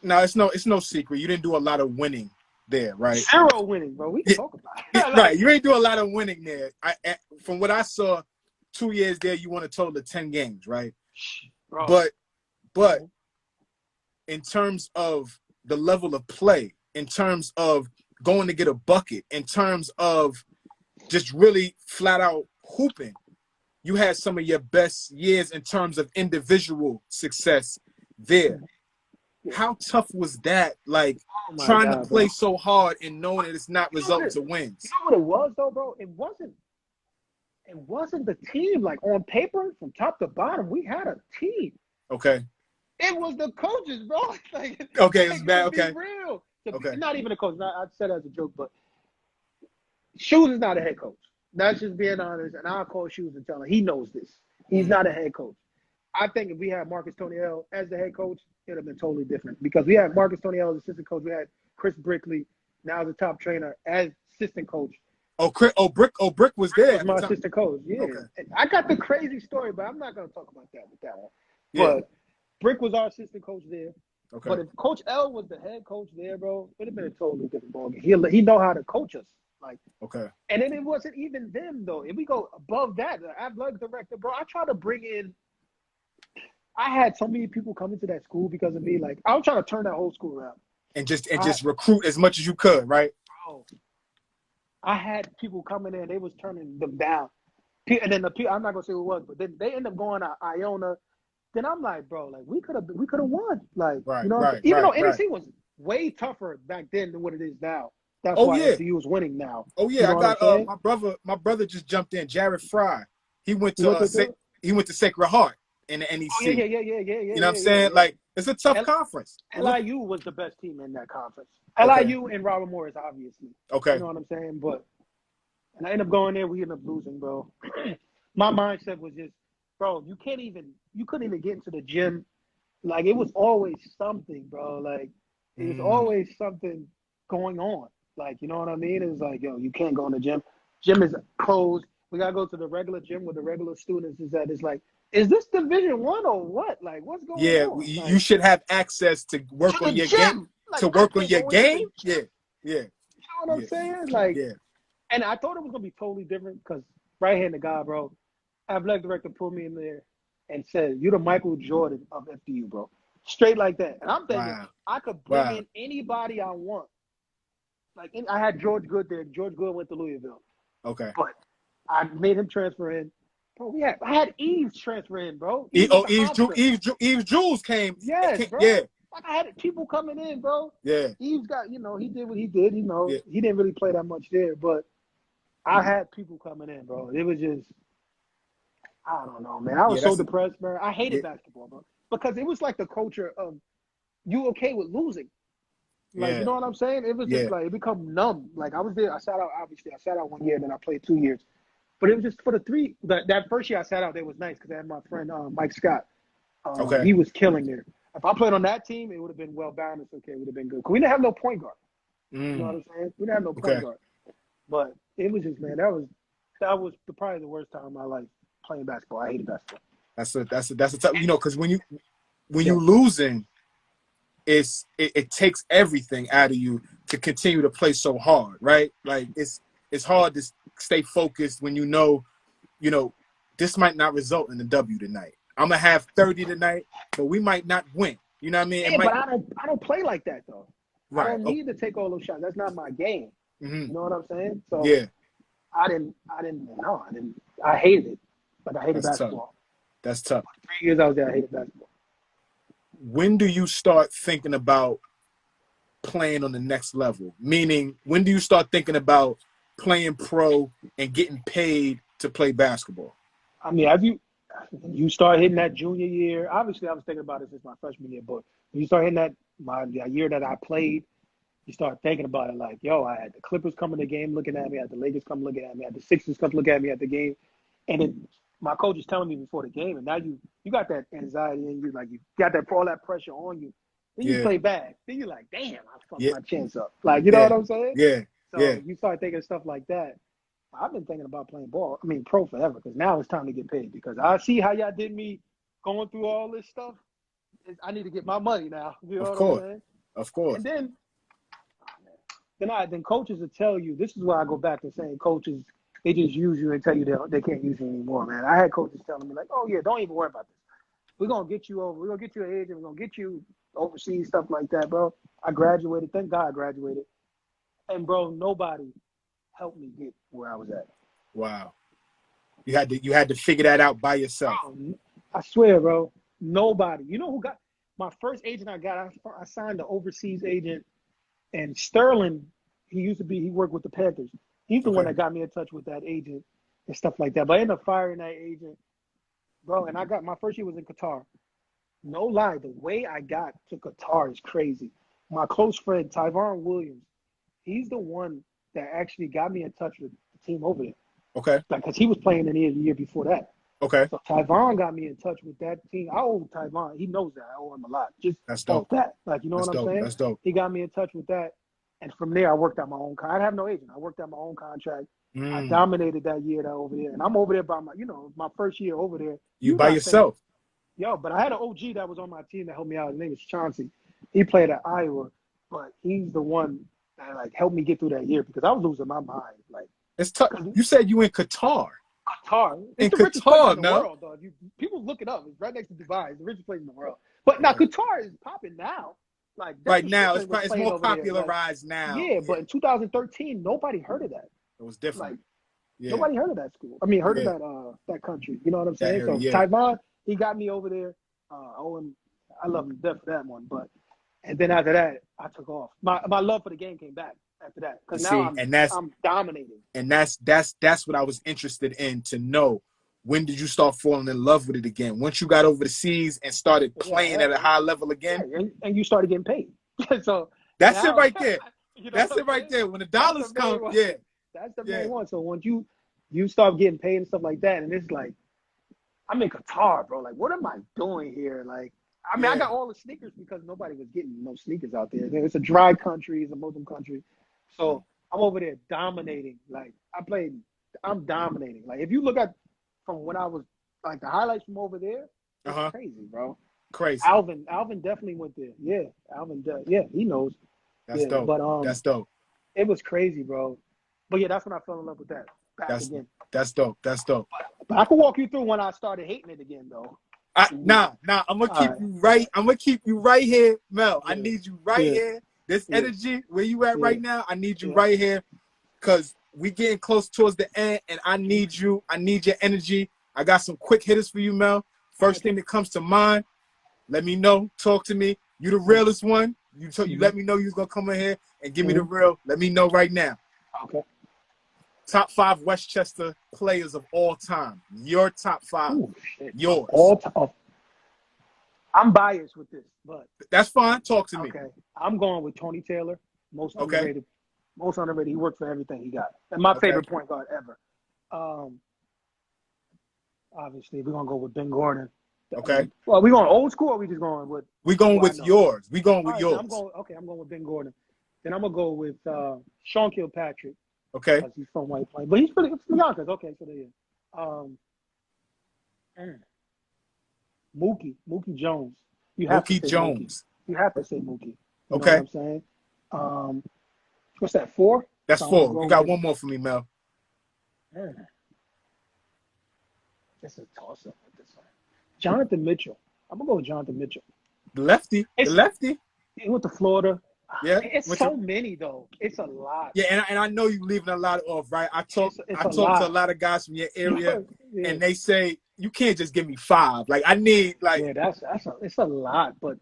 Now it's no secret. You didn't do a lot of winning there, right? 0 winning, bro. We can talk about it. Right. You ain't do a lot of winning there. From what I saw, 2 years there, you won a total of 10 games, right? Bro. But in terms of the level of play, in terms of going to get a bucket, in terms of just really flat out hooping, you had some of your best years in terms of individual success there. How tough was that? Like trying to play so hard and knowing that it's not resulting to wins. You know what it was though, bro? It wasn't the team. Like on paper, from top to bottom, we had a team. Okay. It was the coaches, bro. Like, okay, it's bad. Okay. Be real. Okay. Not even a coach. I said that as a joke, but Shoes is not a head coach. That's just being honest. And I'll call Shoes and tell him he knows this. He's not a head coach. I think if we had Marcus Toniel as the head coach, it would have been totally different because we had Marcus Toniel as assistant coach. We had Chris Brickley, now the top trainer, as assistant coach. Brick was there. Was my assistant coach. Yeah. Okay. I got the crazy story, but I'm not going to talk about that with that one. Yeah. But Brick was our assistant coach there. Okay. But if Coach L was the head coach there, bro, it would have been a totally different ballgame. He know how to coach us. Like, okay. And then it wasn't even them, though. If we go above that, the athletic director, bro, I try to bring in – I had so many people come into that school because of me. Like, I was trying to turn that whole school around. And just recruit as much as you could, right? Bro, I had people coming in. They was turning them down. And then I'm not going to say who it was, but then they end up going to Iona. Then I'm like, bro, like, we could have won. Like, you know, even though NEC was way tougher back then than what it is now. That's why NEC was winning now. Oh, yeah. You know I got my brother just jumped in, Jared Fry. He went to Sacred Heart. In the NEC. Oh, yeah. You know what I'm saying? Like, it's a tough conference. LIU was the best team in that conference. Okay. LIU and Robert Morris, obviously. Okay. You know what I'm saying? And I ended up going there. We ended up losing, bro. My mindset was just, bro, you couldn't even get into the gym. Like, it was always something, bro. Like, it was always something going on. Like, you know what I mean? It was like, yo, you can't go in the gym. Gym is closed. We got to go to the regular gym where the regular students is at. It's like, is this Division I or what? Like, what's going on? Yeah, you should have access to work on your game. Like, to work on your game? Yeah. You know what I'm saying? Like, and I thought it was going to be totally different because right-handed guy, bro, athletic director pulled me in there. and said, "You're the Michael Jordan of FDU, bro." Straight like that. And I'm thinking, Wow. I could bring in anybody I want. Like, I had George Good there. George Good went to Louisville. Okay. But I made him transfer in. Bro, I had Eves transfer in, bro. Eves Jules came. Yes, bro. Yeah. Like, I had people coming in, bro. Yeah. Eves got, he did what he did. Yeah. He didn't really play that much there, but I had people coming in, bro. It was just, I don't know, man. I was so depressed, man. I hated basketball, bro. Because it was like the culture of you okay with losing. Like, you know what I'm saying? It was just like, it become numb. Like, I was there. I sat out 1 year, and then I played 2 years. But it was just for that first year I sat out there was nice because I had my friend Mike Scott. He was killing there. If I played on that team, it would have been well balanced. Okay, it would have been good. Because we didn't have no point guard. You know what I'm saying? We didn't have no point guard. But it was just, man, that was probably the worst time of my life playing basketball. I hated basketball. That's a tough, because when you losing, it takes everything out of you to continue to play so hard, right? Like it's hard to stay focused when you know this might not result in a W tonight. I'm gonna have 30 tonight, but we might not win. You know what I mean? Yeah, but I don't play like that though. Right. I don't need to take all those shots. That's not my game. Mm-hmm. You know what I'm saying? So yeah, I hated it, but I hated Tough. basketball. That's tough. 3 years I was there, I hated basketball. When do you start thinking about playing on the next level? Meaning, when do you start thinking about playing pro and getting paid to play basketball? I mean, as you start hitting that junior year, obviously I was thinking about it since my freshman year, but when you start hitting that year that I played, you start thinking about it like, yo, I had the Clippers coming to the game looking at me, I had the Lakers come looking at me, I had the Sixers come look at me at the game. And then my coach is telling me before the game, and now you got that anxiety in you, like you got all that pressure on you. Then you play bad. Then you're like, damn, I fucked my chance up. Like, you know what I'm saying? Yeah. So you start thinking stuff like that. I've been thinking about playing pro forever, because now it's time to get paid. Because I see how y'all did me going through all this stuff. I need to get my money now. You know what I'm saying? Of course. And then coaches will tell you, this is why I go back to saying coaches, they just use you and tell you they can't use you anymore, man. I had coaches telling me like, oh yeah, don't even worry about this. We're going to get you over. We're going to get you an agent. We're going to get you overseas, stuff like that, bro. I graduated. Thank God I graduated. And, bro, nobody helped me get where I was at. Wow. You had to figure that out by yourself. I swear, bro. Nobody. You know who got – my first agent I got, I signed an overseas agent. And Sterling, he worked with the Panthers. He's the one that got me in touch with that agent and stuff like that. But I ended up firing that agent. Bro, and my first year was in Qatar. No lie, the way I got to Qatar is crazy. My close friend, Tyvon Williams, he's the one that actually got me in touch with the team over there. Okay. Like, because he was playing in the year before that. Okay. So Tyvon got me in touch with that team. I owe Tyvon. He knows that. I owe him a lot. That's dope. That. Like, you know what I'm saying? That's dope. He got me in touch with that. And from there, I worked out my own contract. I have no agent. I worked out my own contract. I dominated that year over there. And I'm over there by my first year over there. You by yourself? But I had an OG that was on my team that helped me out. His name is Chauncey. He played at Iowa, but he's the one that helped me get through that year, because I was losing my mind. Like, it's tough. You said you in Qatar. Qatar. In It's the richest Qatar, place in the world, dog. People look it up. It's right next to Dubai. It's the richest place in the world. But now Qatar is popping now. Like, right now, it's more popularized now. Yeah, but in 2013, nobody heard of that. It was different. Like, nobody heard of that school. I mean, heard of that country. You know what I'm saying? Area, so Tyvon, he got me over there. I owe him. I love him to death for that one. And then after that, I took off. My love for the game came back after that, because now I'm dominating. And that's what I was interested in to know. When did you start falling in love with it again? Once you got overseas and started playing at a high level again? Yeah, and you started getting paid. So that's it right there. That's it right there. When the dollars come, that's the main one. So once you start getting paid and stuff like that, and it's like, I'm in Qatar, bro. Like, what am I doing here? Like, I mean, I got all the sneakers because nobody was getting no sneakers out there. It's a dry country. It's a Muslim country. So I'm over there dominating. Like, I'm dominating. Like, if you look at from when I was, like, the highlights from over there, it's crazy, bro. Crazy. Alvin definitely went there. Yeah, Alvin does. Yeah, he knows. That's dope. But that's dope. It was crazy, bro. But yeah, that's when I fell in love with that. That's dope. That's dope. But I can walk you through when I started hating it again, though. Nah. I'm gonna keep you right. I'm gonna keep you right here, Mel. I need you right here. This energy where you at right now, I need you right here, because we getting close towards the end, and I need you. I need your energy. I got some quick hitters for you, Mel. First thing that comes to mind, let me know. Talk to me. You the realest one. You let me know you was gonna come in here and give me the real. Let me know right now. Okay. Top 5 Westchester players of all time. Your top 5. Ooh, shit. Yours. All time. I'm biased with this, but that's fine. Talk to me. Okay. I'm going with Tony Taylor. Most underrated. Most underrated. He worked for everything he got. And my favorite point guard ever. Obviously, we're gonna go with Ben Gordon. Okay. Well, we going old school, or we just going with? We going with yours. We going with yours. I'm going with Ben Gordon. Then I'm gonna go with Sean Kilpatrick. Okay. Because he's from White Plains, but he's pretty from Yonkers. Okay, so there you go. Mookie Jones. You have Mookie to say Jones. Mookie. You have to say Mookie. You know okay. what I'm saying? What's that? 4? That's 4. You got one more for me, Mel. This is a toss-up with this one. Jonathan Mitchell. I'm gonna go with Jonathan Mitchell. The lefty. The lefty. He went to Florida. Yeah, it's so many though. It's a lot. Yeah, and I know you leaving a lot off, right? I talk to a lot of guys from your area, and they say you can't just give me 5. Like I need it's a lot. But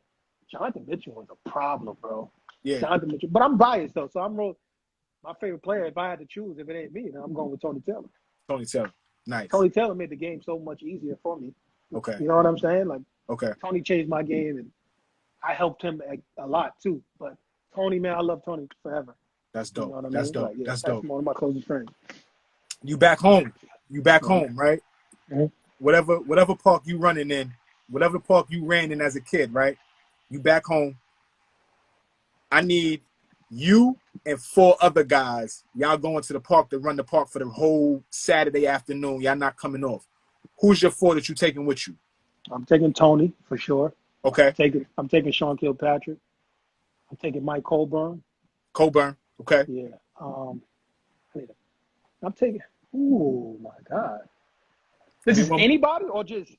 Jonathan Mitchell was a problem, bro. Yeah, Jonathan Mitchell. But I'm biased though, so I'm my favorite player. If I had to choose, if it ain't me, then I'm going with Tony Taylor. Tony Taylor, nice. Tony Taylor made the game so much easier for me. Okay, you know what I'm saying? Like, okay, Tony changed my game, and I helped him a lot too. But Tony, man, I love Tony forever. That's dope. You know That's mean? dope. Like, that's dope. One of my closest friends. You back home. You back home, right? Mm-hmm. Whatever park you running in, whatever park you ran in as a kid, right? You back home. I need you and 4 other guys. Y'all going to the park to run the park for the whole Saturday afternoon. Y'all not coming off. Who's your 4 that you taking with you? I'm taking Tony for sure. Okay. I'm taking Sean Kilpatrick. I'm taking Mike Colburn. Okay. Yeah. I'm taking. Oh my God. This is anybody or just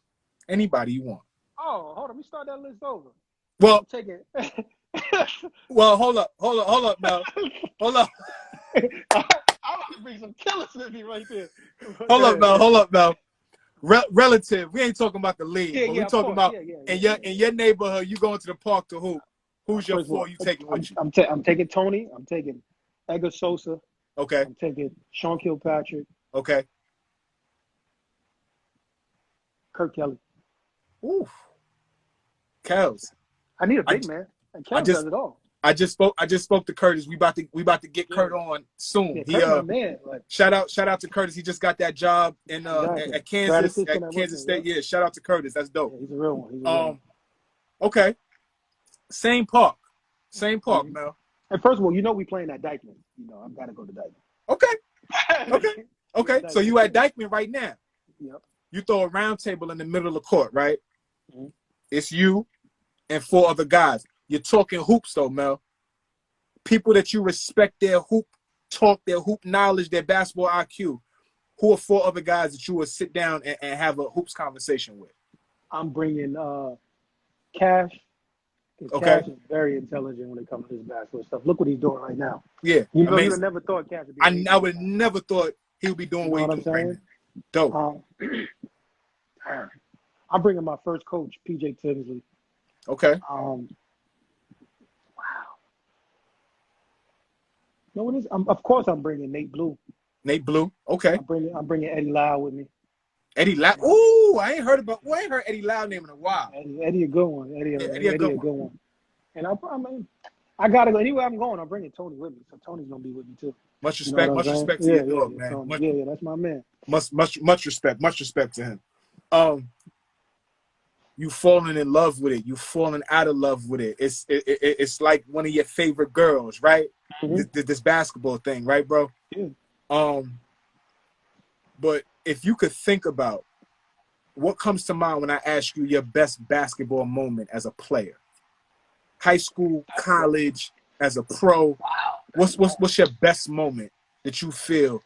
anybody you want? Oh, hold on. Let me start that list over. Well, I'm taking. Well, hold up, now. Hold up. I'm about to bring some killers with me right there. Hold up, now. Relative. We ain't talking about the league. Yeah, but we talking about in your neighborhood. You going to the park to hoop. Who's your 4 you taking with you? I'm taking Tony. I'm taking Edgar Sosa. Okay. I'm taking Sean Kilpatrick. Okay. Kirk Kelly. Oof. Kels. I need a big man. And Kels does it all. I just spoke to Curtis. We about to get Kurt on soon. Yeah, man. Shout out to Curtis. He just got that job in at Kansas State. Yeah, shout out to Curtis. That's dope. Yeah, he's a real one. Okay. Same park, Mel. And first of all, we playing at Dykeman. I've got to go to Dykeman. Okay. So you at Dykeman right now. Yep. You throw a round table in the middle of the court, right? Mm-hmm. It's you and 4 other guys. You're talking hoops, though, Mel. People that you respect their hoop talk, their hoop knowledge, their basketball IQ. Who are 4 other guys that you would sit down and have a hoops conversation with? I'm bringing Cash. Okay. Cash is very intelligent when it comes to this basketball stuff. Look what he's doing right now. Yeah. You would have never thought Cash would be. I would have never thought he would be doing what he's doing right now. Dope. I'm bringing my first coach, PJ Tinsley. Okay. Wow. You know what it is? Of course, I'm bringing Nate Blue. Okay. I'm bringing Eddie Lau with me. Eddie Lau. Ooh, I ain't heard Eddie Lau name in a while. Eddie a good one. Eddie a good one. And I gotta go anywhere I'm going. I'm bringing Tony with me, so Tony's gonna be with me too. Much respect. Much respect to your dog, man. Tony, that's my man. Much respect. Much respect to him. You falling in love with it. You falling out of love with it. It's like one of your favorite girls, right? Mm-hmm. This basketball thing, right, bro? Yeah. But if you could think about what comes to mind when I ask you your best basketball moment as a player, high school, college, as a pro, what's your best moment that you feel?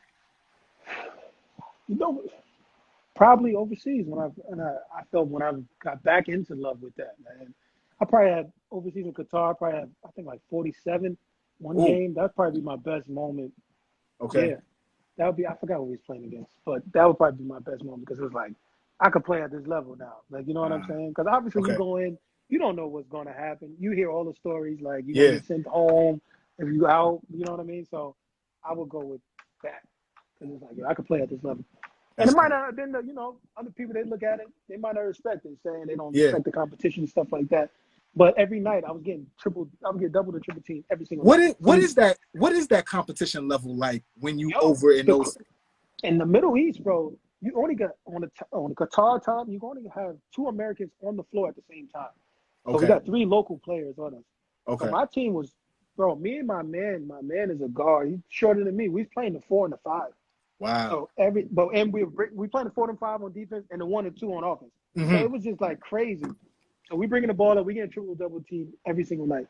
Probably overseas I felt when I got back into love with that, man. I probably had overseas in Qatar. I probably had, I think, like 47 one game. That'd probably be my best moment. Okay. Yeah, that would be. I forgot who we was playing against, but that would probably be my best moment because it was like I could play at this level now. Like, you know what I'm saying? Because obviously you go in, you don't know what's going to happen. You hear all the stories like you gonna get sent home if you out. You know what I mean? So I would go with that because it's like, yeah, I could play at this level. And it might not have been the, other people, they look at it, they might not respect it, saying they don't respect the competition and stuff like that. But every night I was getting double the triple team every single night. What is that competition level like when you over in those? In the Middle East, bro, you only got on the Qatar time, you only have 2 Americans on the floor at the same time. So we got 3 local players on us. Okay. So my team was, bro, me and my man is a guard. He's shorter than me. We was playing the 4 and the 5. Wow. So we playing the 4 and 5 on defense and the 1 and 2 on offense. So it was just like crazy. So we bringing the ball up, we getting triple double team every single night.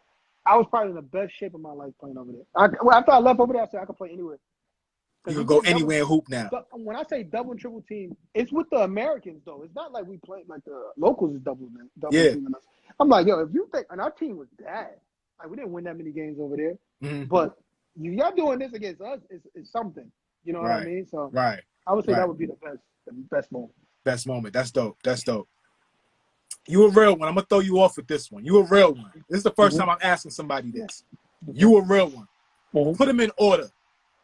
I was probably in the best shape of my life playing over there. After I left over there, I said I could play anywhere. You can go anywhere and hoop now. When I say double and triple team, it's with the Americans though. It's not like we play like the locals is double teaming us. I'm like, yo, if you think, and our team was bad. Like we didn't win that many games over there. But y'all doing this against us is something. You know what I mean? So I would say that would be the best moment. Best moment. That's dope. That's dope. You a real one. I'm gonna throw you off with this one. You a real one. This is the first time I'm asking somebody this. You a real one. Put them in order.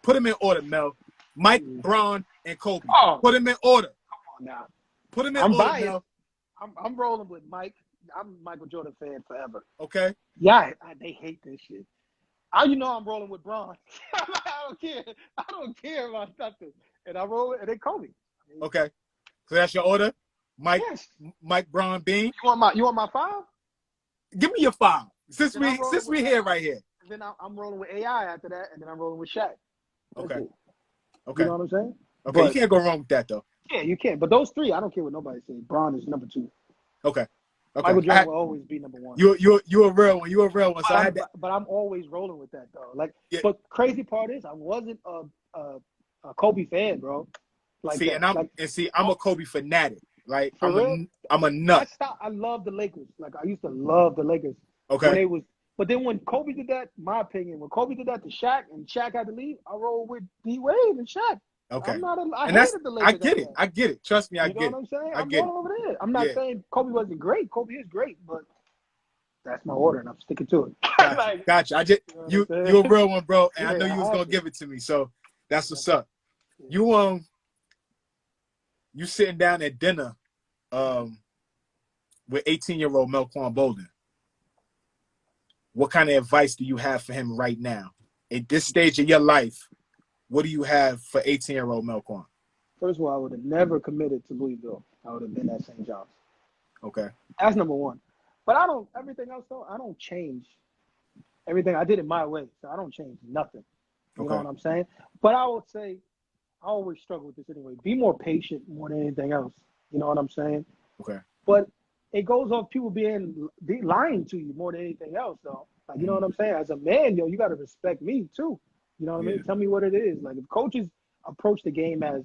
Put them in order, Mel. Mike, Braun, and Kobe. Put them in order. Come on now. Put them in order, biased. Mel. I'm rolling with Mike. I'm a Michael Jordan fan forever. Okay. Yeah, they hate this shit. I'm rolling with Braun. I don't care about nothing. And I roll with, and they Kobe. Okay. So that's your order? Mike, yes. Mike, Braun, Bean. You want my 5? Give me your 5. Since we here right here. Then I'm rolling with AI after that, and then I'm rolling with Shaq. Okay. You know what I'm saying? Okay, but you can't go wrong with that though. Yeah, you can't. But those 3, I don't care what nobody says. Braun is number 2. Okay. Michael Jordan will always be number 1. You a real one. You a real one. So but I'm always rolling with that though. Like, but crazy part is I wasn't a Kobe fan, bro. Like, I'm a Kobe fanatic. Like I'm a nut. I love the Lakers. Like I used to love the Lakers. Okay. But then when Kobe did that, my opinion, when Kobe did that to Shaq and Shaq had to leave, I rolled with D Wade and Shaq. Okay. I hated the Lakers. I get it. Trust me, I get it. You know what I'm saying? I'm going over there. I'm not saying Kobe wasn't great. Kobe is great, but that's my order, and I'm sticking to it. Gotcha. You a real one, bro, and I know you was gonna give it to me, so that's what's up. You sitting down at dinner, with 18-year-old Melquan Bolding. What kind of advice do you have for him right now? At this stage of your life, what do you have for 18-year-old Melquan? First of all, I would have never committed to Louisville. I would have been at St. John's. Okay. That's number 1. But everything else though, I don't change everything. I did it my way, so I don't change nothing. You know what I'm saying? But I would say, I always struggle with this anyway. Be more patient more than anything else. You know what I'm saying? Okay. But it goes off people lying to you more than anything else, though. Like, you know what I'm saying? As a man, you got to respect me, too. You know what I mean? Tell me what it is. Like, if coaches approach the game as,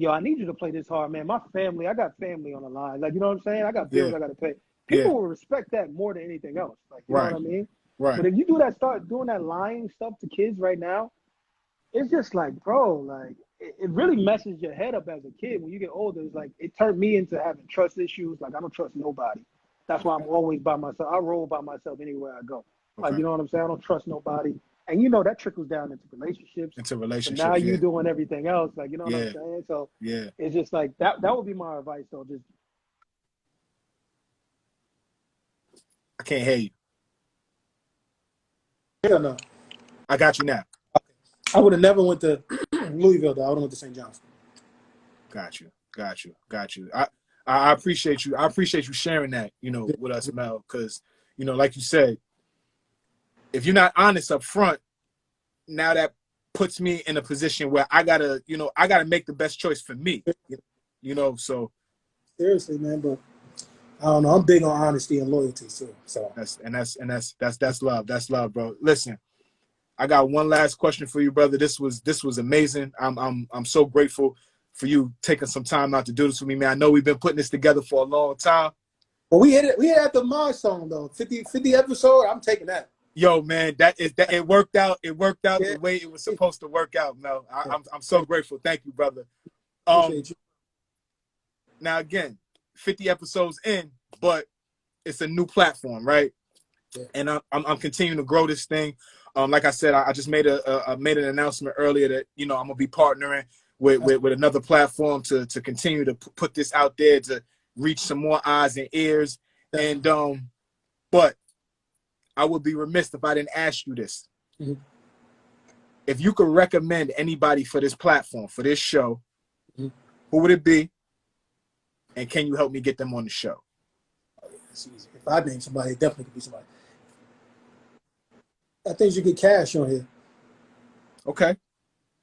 I need you to play this hard, man. I got family on the line. Like, you know what I'm saying? I got bills I got to pay. People will respect that more than anything else. Like, you know what I mean? Right. But if you start doing that lying stuff to kids right now, it's just like, bro, like, it really messes your head up as a kid. When you get older, it's like, it turned me into having trust issues. Like, I don't trust nobody. That's why I'm always by myself. I roll by myself anywhere I go. Like, you know what I'm saying? I don't trust nobody. And, that trickles down into relationships. And now you doing everything else. Like, you know what I'm saying? So, it's just like, that would be my advice, though. Just. I can't hear you. Yeah, no. I got you now. I would have never went to Louisville, though. I would have went to St. John's. Got you. I appreciate you. I appreciate you sharing that, with us, Mel, because, like you said, if you're not honest up front, now that puts me in a position where I gotta make the best choice for me, so. Seriously, man, but I don't know. I'm big on honesty and loyalty too. So that's love. That's love, bro. Listen, I got one last question for you, brother. This was amazing. I'm so grateful for you taking some time out to do this with me, man. I know we've been putting this together for a long time. Well, we hit it. We had the milestone though. 50 episode. I'm taking that. Yo, man, it worked out. It worked out the way it was supposed to work out, Mel. I'm so grateful. Thank you, brother. Appreciate you. Now again, 50 episodes in, but it's a new platform, right? Yeah. And I'm continuing to grow this thing. Like I said, I just made made an announcement earlier that I'm gonna be partnering with another platform to continue to put this out there to reach some more eyes and ears. And but I would be remiss if I didn't ask you this. Mm-hmm. If you could recommend anybody for this platform, for this show, mm-hmm. who would it be? And can you help me get them on the show? Oh, yeah, that's easy. If I name somebody, it definitely could be somebody. I think you get Cash on here. Okay.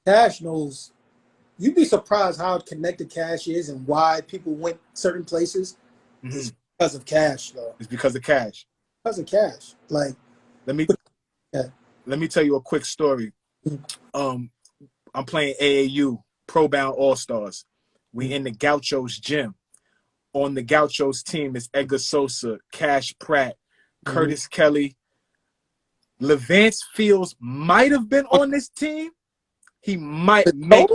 Cash knows. You'd be surprised how connected Cash is and why people went certain places. Mm-hmm. It's because of Cash, though. It's because of Cash. Because of Cash. Like, let me tell you a quick story. Mm-hmm. I'm playing AAU Pro Bound All Stars. We in the Gauchos gym. On the Gauchos team is Edgar Sosa, Cash Pratt, mm-hmm. Curtis Kelly. Levance Fields might have been on this team. He might make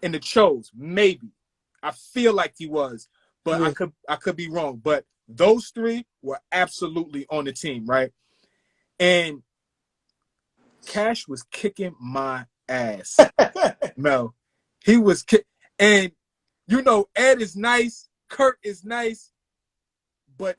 in the Chos, maybe. I feel like he was, but I could be wrong. But those three were absolutely on the team, right? And Cash was kicking my ass. Mel, he was and Ed is nice, Kurt is nice, but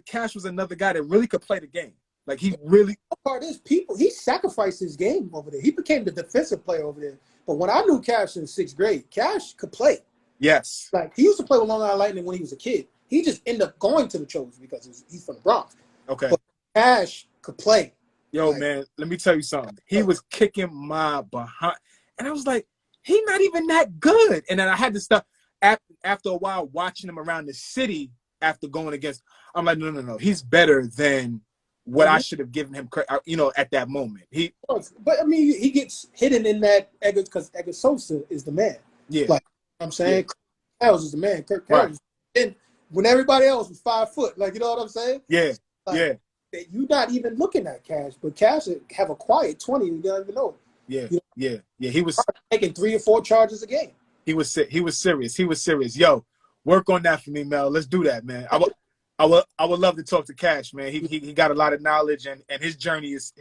Cash was another guy that really could play the game. Like he really. The part is he sacrificed his game over there. He became the defensive player over there. But when I knew Cash in 6th grade, Cash could play. Yes. Like he used to play with Long Island Lightning when he was a kid. He just ended up going to the Chos because he's from the Bronx. Okay. But Cash could play. Yo, man, let me tell you something. He was kicking my behind. And I was like, he's not even that good. And then I had to stop after a while watching him around the city after going against. I'm like, no. He's better than what I should have given him credit, at that moment. But I mean, he gets hidden in that because Edgar Sosa is the man. Yeah. Like I'm saying, Kirk Cousins is the man. Kirk Cousins. Right. And when everybody else was 5 foot, like, you know what I'm saying? Yeah. Like, you're not even looking at Cash, but Cash have a quiet 20 and you don't even know it. Yeah. He was taking 3 or 4 charges a game. He was serious. Yo, work on that for me, Mel. Let's do that, man. I would love to talk to Cash, man. He got a lot of knowledge and his journey is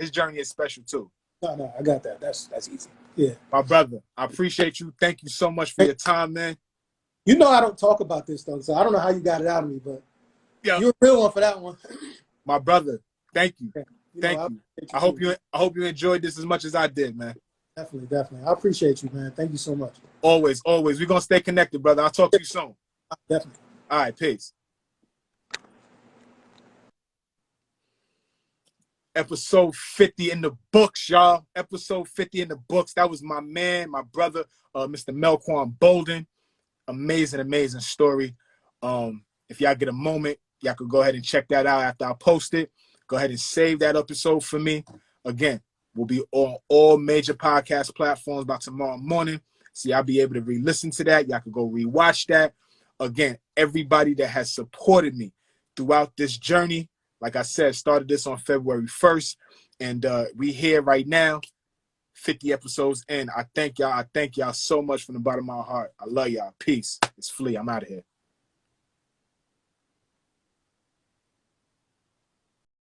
special too. No, I got that. That's easy. Yeah. My brother, I appreciate you. Thank you so much for your time, man. You know I don't talk about this though, so I don't know how you got it out of me, but you're a real one for that one. My brother, thank you. Thank you. I hope you enjoyed this as much as I did, man. Definitely. I appreciate you, man. Thank you so much. Always. We're gonna stay connected, brother. I'll talk to you soon. Definitely. All right, peace. Episode 50 in the books, y'all. Episode 50 in the books. That was my man, my brother, Mr. Melquan Bolding. Amazing story. If y'all get a moment, y'all could go ahead and check that out after I post it. Go ahead and save that episode for me. Again, we'll be on all major podcast platforms by tomorrow morning. So y'all be able to re-listen to that. Y'all can go re-watch that. Again, everybody that has supported me throughout this journey, like I said, started this on February 1st, and we here right now, 50 episodes in. I thank y'all so much from the bottom of my heart. I love y'all. Peace. It's Flea. I'm out of here.